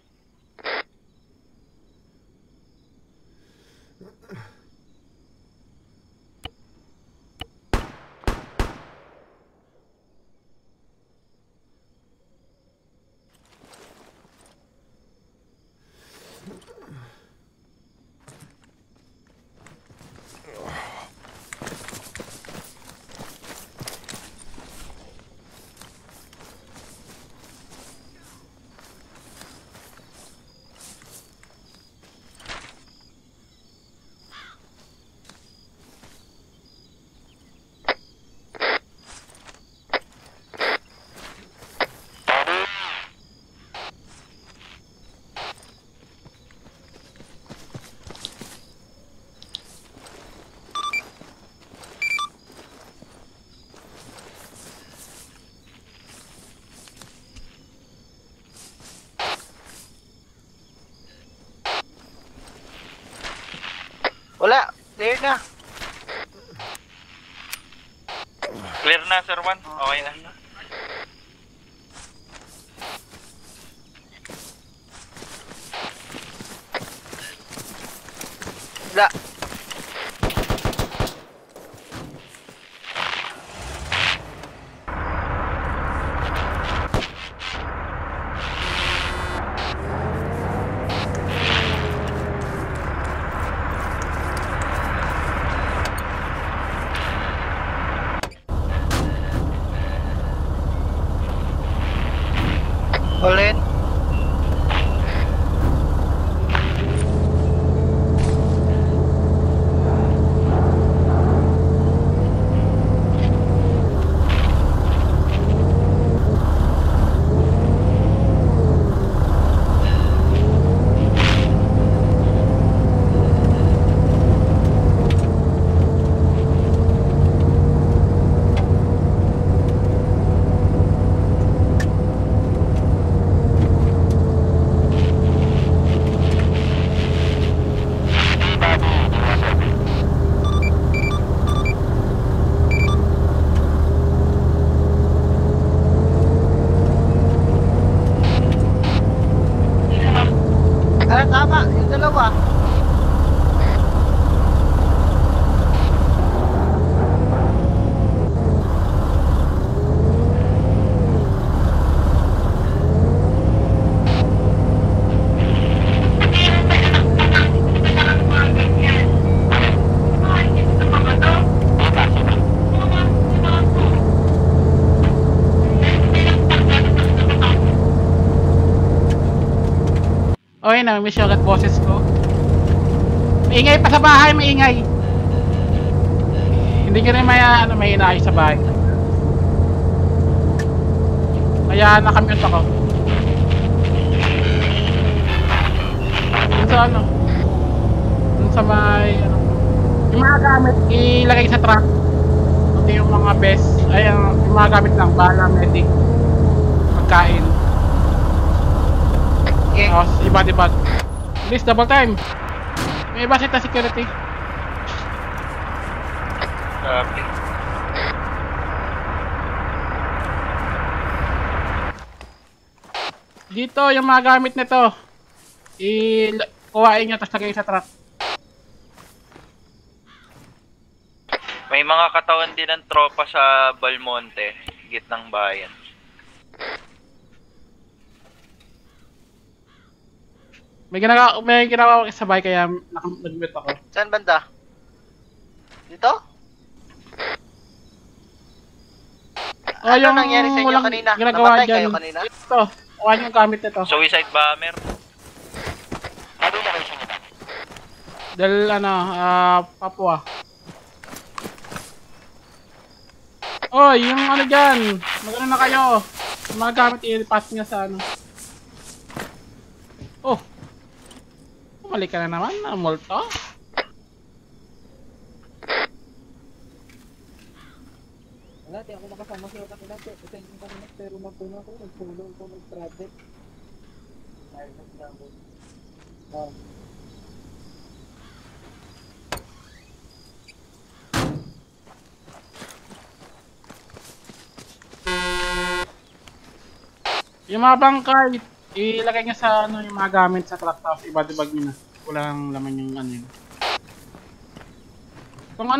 Wala, clear na. Clear na, Sir Juan. Okay na. Wala. All in. Okay, namimiss yung agad boses ko. Maingay pa sa bahay, maingay. Hindi ko rin may inaayos sa bahay. Kaya nakamute ako. Dun sa dun sa may, yung mga gamit, ilagay sa truck. Pati yung mga best, yung mga gamit lang, bala, medic, pagkain. Okay. Tapos, iba-iba. Please, double time. May iba sa security. Copy. Dito, yung mga gamit nito, kuhain nyo, tapos lagay sa truck. May mga katawan din ng tropa sa Balmonte, gitnang bayan. May ginagawa ko sa bahay, kaya nag-mute ako. Saan banda? Dito? Oh, Ano nangyari sa inyo walang kanina? ginagawa Namatay dyan. kayo kanina? Ito, kuhain yung gamit nito. Suicide bomber. Dahil Papua. Oh, yung dyan. Magano na kayo. Yung mga gamit i-pass nyo sa Oh. Umali ka na naman, multo. Wala, di ako makasama sa'yo kanina. Ito yung kanina, pero magpuno ako. Nagpuno ako mag-project. Yung mga bangkay, ilagay nyo sa yung mga gamit sa truck, tapos ibadibag nyo na. Walang laman yung yun. Itong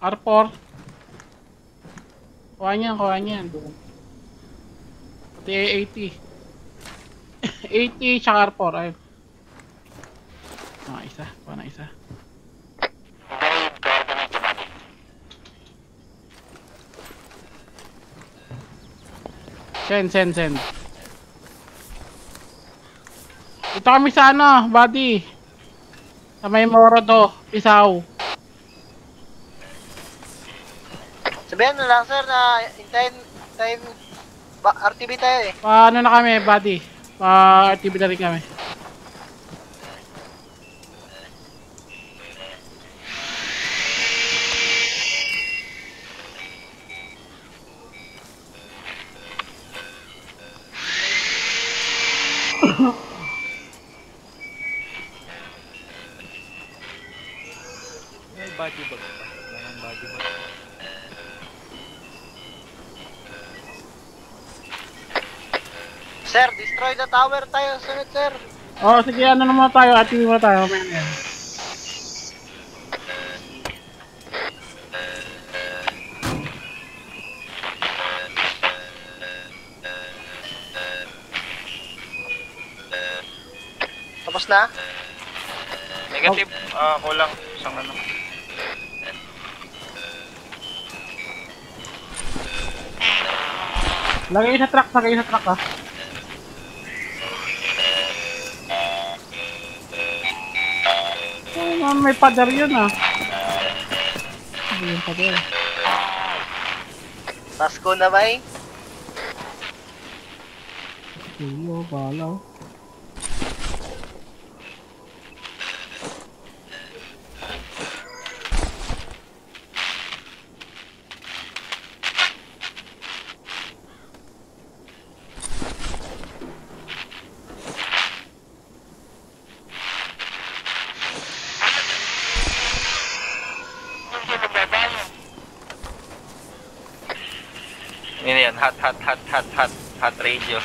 R4. Kuha niyan. Pati 80. 80 tsaka R4, ayun. Kuha na isa. Send. Ito kami sa buddy. Sa may Morodo, Pisaw. Sabihan na lang sir na hintayin RTB tayo eh. Paano na kami, buddy? Pa-RTB na rin kami. May body bag pa. Walang body bag. Sir, destroy the tower tayo sunod sir. Oh, sige, naman tayo, RTB muna tayo. Mamaya na yan. Tapos na? Negative, kulang. Isang Lagay sa truck ah. Oh, may pader yun ah. Yung pader. Pasko na ba eh? Iyo, balaw. Yun yan, hot radio.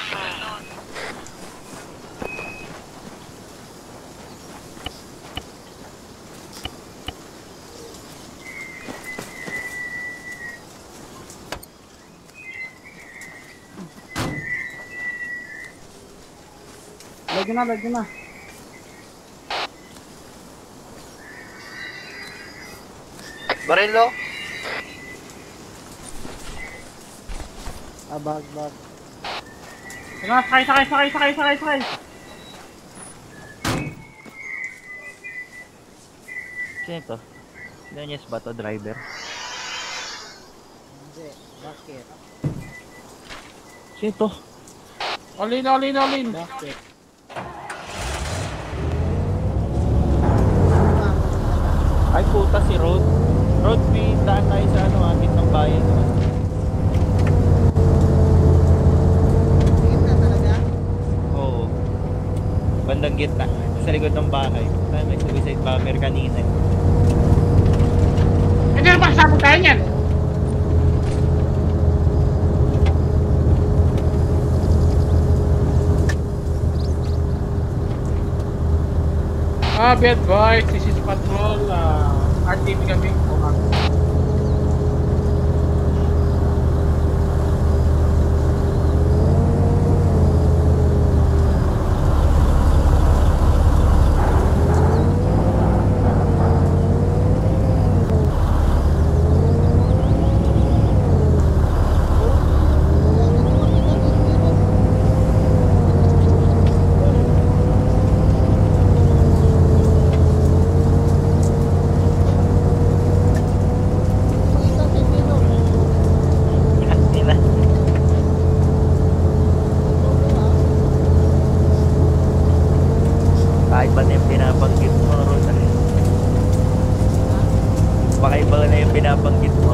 Lagyan na. Barilo? Bag. Sakay. Sino to? Nanyes ba to, driver? Hindi, bakit? Sino to? All in. Bakit? Ay puta si Road. Road, may daan tayo sa ano, akit ng bayan. Tingin na talaga? Oo. Bandang gitna. Sa likod ng bahay. Tayo may suicide bomber kanina. Hindi na pasabot tayo niyan. Be advised, this is patrol. RTV kami. Kahit ba na yung binabanggit mo, Road? Pakaiba na yung binabanggit mo.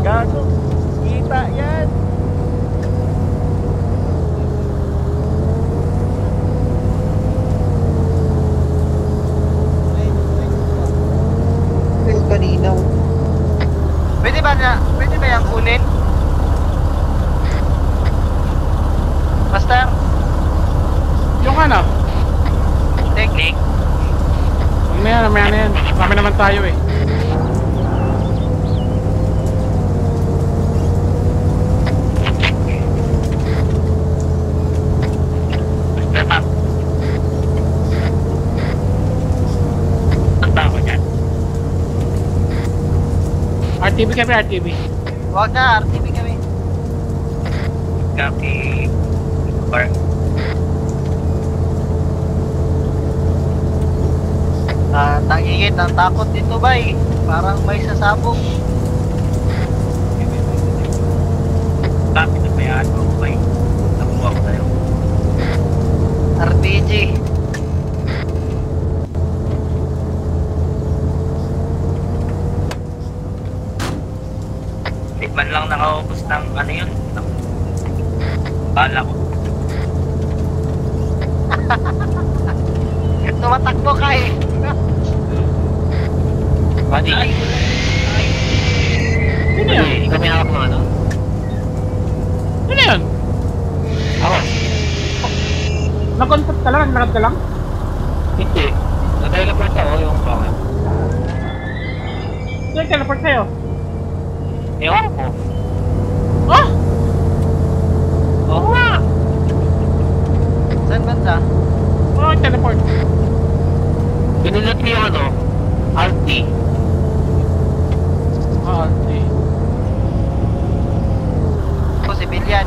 Gago! Kita yan! Kanina. Pwede ba yung kunin? Master, Yung ano? technique. Huwag na yan, mamaya na yan. Marami naman tayo eh. RTV kami, RTV. Huwag na, RTV kami. Copy. Bar. Tangingit ang takot dito bay. Parang may sasabog. Copy na bayaan mo, bay. Nakuha ko tayo. RPG. Di man lang nakaubos ng ano yun. Bala ko. Tumatakbo ka eh. Pati. Sino yun? Kami hawak ng ano? Sino yun? Ako. Nag-contact ka lang? Naglakad ka lang? Hindi. Na-teleport ako yung pangat. Sino yung teleport sa'yo? Ewan ko. Oh! Oo nga. Saan banda? Oh, teleport. Pinulot ko yung ano? RT. Ah, okay. O, civilian.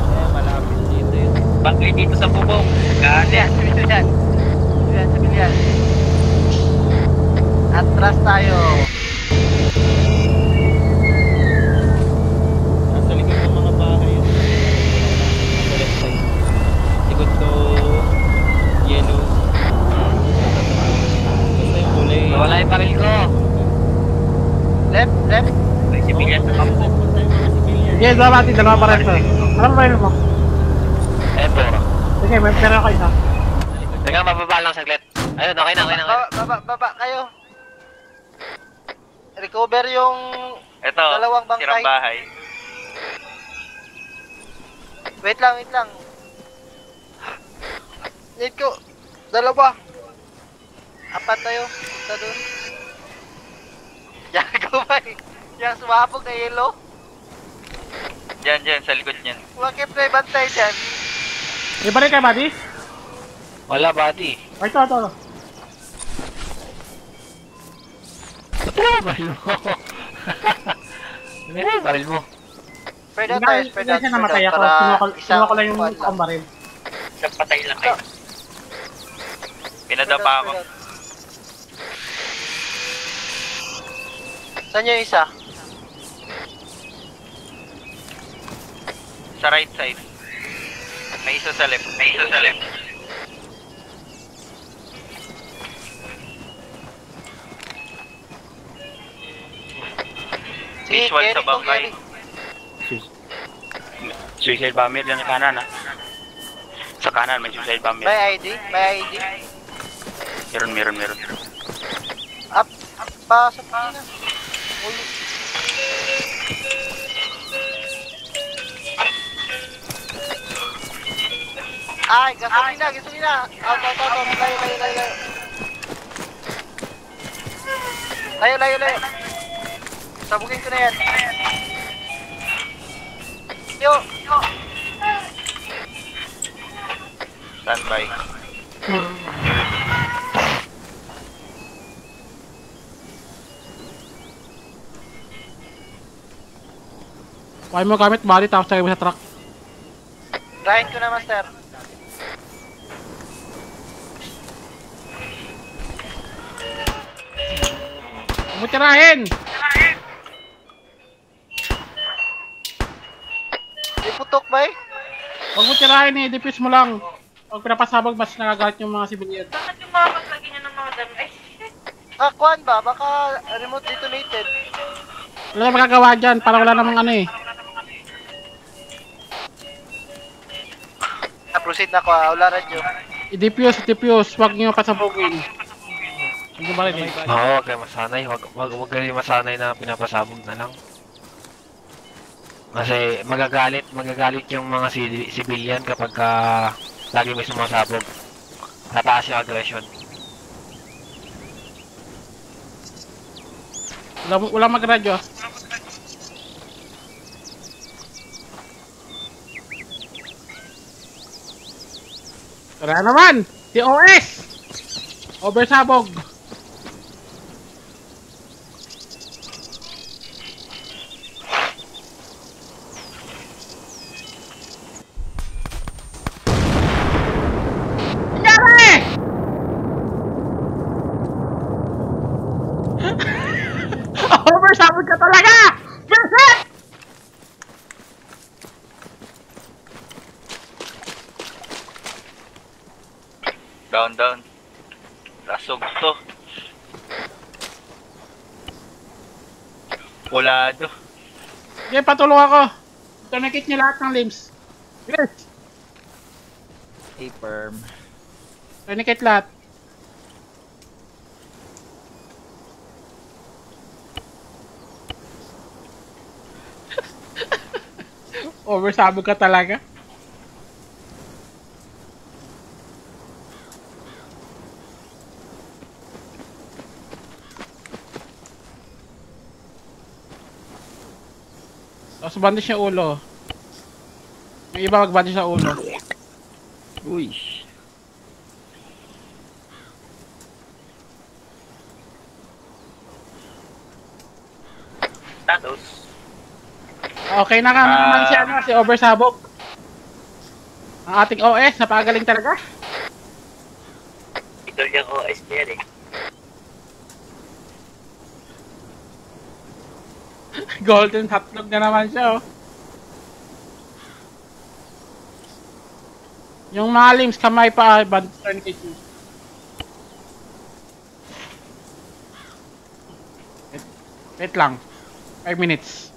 Eh, malapit dito yun. Bangkay dito sa bubong. Civilian. Civilian. Atras tayo. Nasa likod ng mga bahay yun. Nasa left side. Likod to yellow. Basta yung kulay. Wala yung baril ko. Left. May sibilyan sa kampo. Punta yung mga civilian. Sige, dalawa pa rin to. Alam ba yun mo? Eto. Sige, may pera ako isa. Teka, mababa lang saglit. Ayun, okay na. Baba kayo. Recover yung Ito, dalawang bangkay. sirang bahay. Wait lang. Need ko. Dalawa. Apat tayo. Punta dun. Yago ba eh. Yang sumabog na yellow. Diyan, sa likod niyan. Bakit may bantay dyan? May balik kayo, buddies? Wala, buddy. Oh, ito. Ito yung baril mo. Ano yung baril mo? Spread out tayo. Spread out. Kasi namatay ako. Kinuha ko lang yung isang baril. Isang patay lang kayo. Pinadapa ako. Saan yung isa? Sa right side. May isa sa left. May isa sa left. Visual sa bangkay. Suicide bomber lang sa kanan ah. Sa kanan may suicide bomber. May ID? May ID? Meron. Pasok na. Ulo. Ay, gasolina. Out. Layo. Sabugin ko na yan. Yo. Standby. Huwag mo gamit body tapos tagay mo sa truck. Trying ko na, master. Huwag mo tirahin! May putok ba eh? Huwag mo tirahin eh, defuse mo lang. Pag pinapasabog, mas nagagalit yung mga civilian. Bakit yung mga paglagay niya ng mga dami? Ay, Kuan ba? Baka remote detonated. Wala na magagawa dyan, para wala namang ano eh. Proceed na ko, wala radyo. I-defuse, huwag nyo pasabogin. Hindi ba rin eh? Oo, wag kayo masanay. Wag kayo masanay na pinapasabog na lang. Kasi magagalit yung mga civilian kapag lagi may sumasabog. Tataas yung aggression. Wala magradyo. Tara naman! TOS! Oversabog! Nangyari! Oversabog ka talaga! Perfect! Down. Rasog to. Pulado. Sige, patulong ako. Tourniquet niyo lahat ng limbs. Yes! A-perm. Tourniquet lahat. Oversabog ka talaga. Tapos bandage yung ulo. Yung iba mag-bandage sa ulo. Uy. Status. Okay na ka naman si Oversabog. Ang ating OS, napagaling talaga. Ito yung OS niya eh. Golden hotdog na naman siya, oh. Yung mga limbs, kamay pa, tourniquet yun. Wait lang. 5 minutes.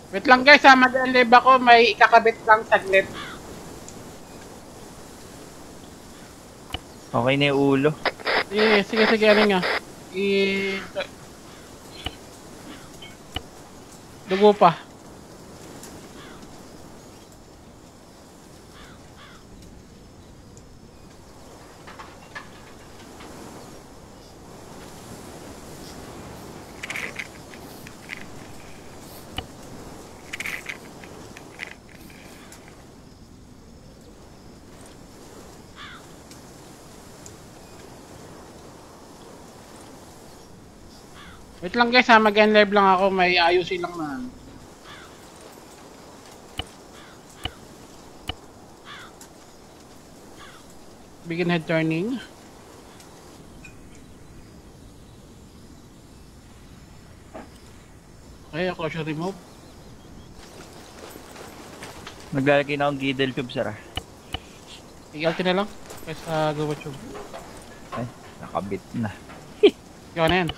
Wait lang guys ha, mag-live ako, may ikakabit lang saglit. Okay na yung ulo. Sige, ano nga. Dugo pa. Wait lang guys ha, mag-end live lang ako, may ayusin lang na. Begin head turning. Okay, closure remove. Naglalagay na akong giddle cube, sir. I-alt na lang. Kaysa go watch. Ay, nakabit na. Yun na yan.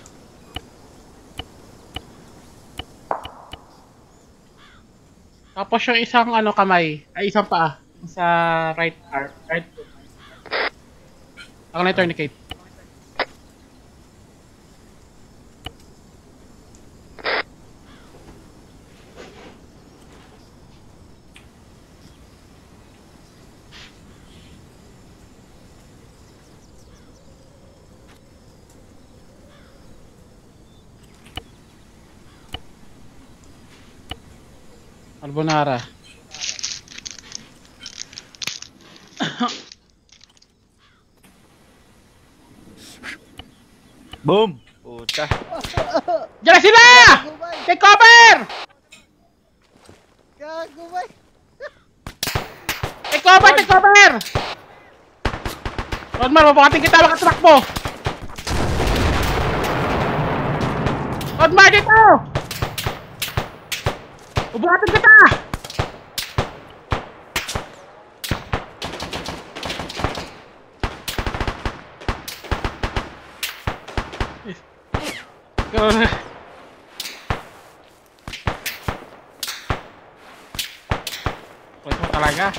Tapos yung isang ano kamay, ay isang paa sa right arm, right foot. Ako na tourniquet. Carbonara. Boom! Puta. Diyan na sila! Take cover! Gago ba? Take cover! Take cover! Rodmar, mabukating kita, makatrack mo! Rodmar, dito! Mabukating kita! Gano'n na. Pwede mo talaga.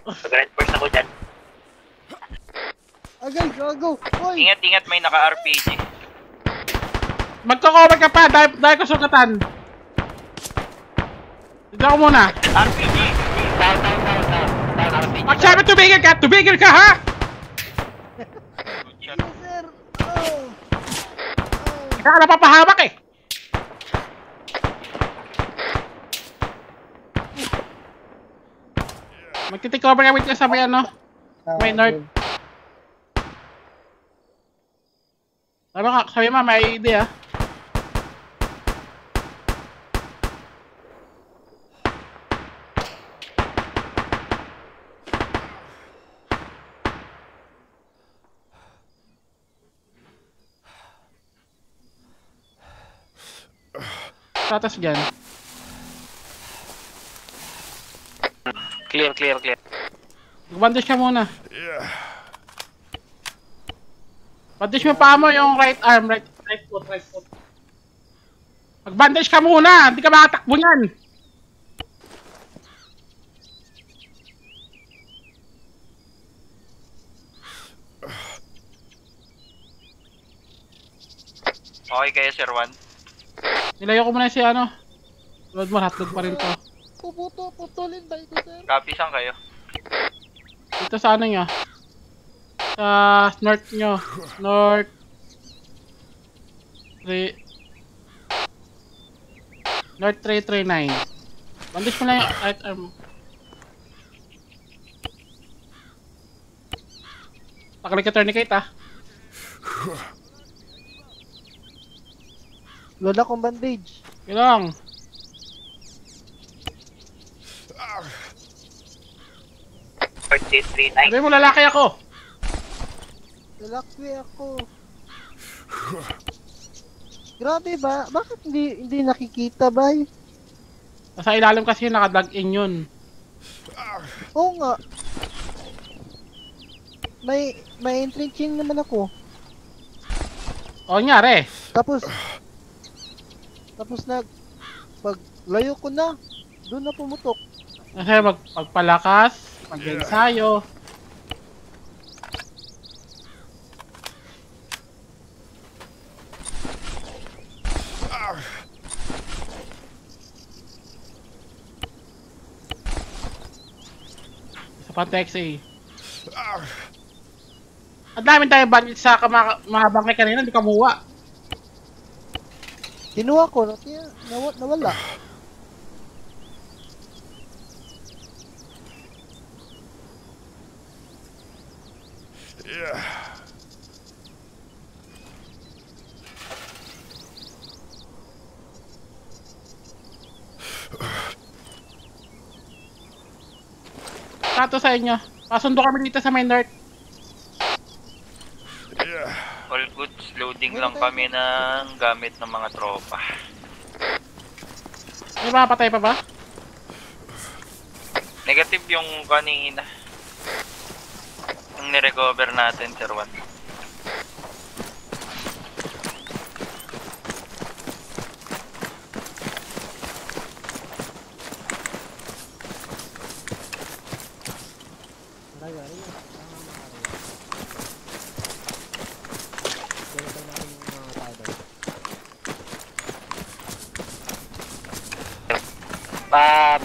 Mag-reinforce ako dyan. Agay, gago! Hoy! Ingat, may naka-RPG. Magko-cover ka pa, dahil ko sugatan. Dito ako muna. RPG! Down. Pag sabi tumigil ka ha! Yes, sir! Oh! Kaya ka napapahamak eh. Magti-take over kami sa may ano, may north. Sabi mo, may idea. Tatas dyan. Clear. Bandage ka muna. Bandage mo pa mo yung right arm, right foot. Mag-bandage ka muna, hindi ka makatakbo niyan. Okay kayo, Sir Juan? Nilayo ko muna si ano. Load mo, hotdog pa rin to. Putulin ba ito, sir? Copy, saan kayo? Dito sa ano nyo? Sa north nyo. North 339. Bandage mo lang yung right arm. Takalik ka tourniquet ah. Load akong bandage. Yun lang. Sabi mo lalaki ako. Lalaki ako. Grabe ba? Bakit hindi nakikita ba? Nasa ilalim kasi nakadag in yun. Oo nga. May entrenching naman ako. O nyari. Tapos pag layo ko na, doon na pumutok. Kasi magpalakas, mag-ensayo. Sa Pantex Ang dami tayong budget sa mahabang kay kanina, hindi ka muwa. Kinuha ko, nawala. Kato sa inyo. Pasundo kami dito sa main north. All goods, loading lang kami ng gamit ng mga tropa. May mga patay pa ba? Negative yung kanina. Yung nirecover natin, Sir Juan.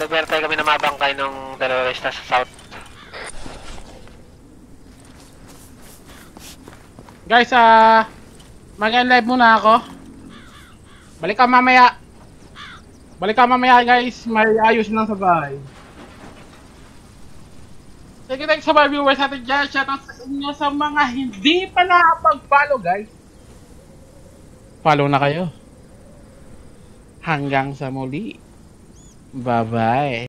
Beberte kami na mabangkay ng terorista sa south. Guys, mag-live muna ako. Balik ka mamaya. Guys. May ayos lang sa bahay. Thank you sa mga viewers natin dyan. Shoutout sa inyo sa mga hindi pa nakapag-follow, guys. Follow na kayo. Hanggang sa muli. Bye-bye.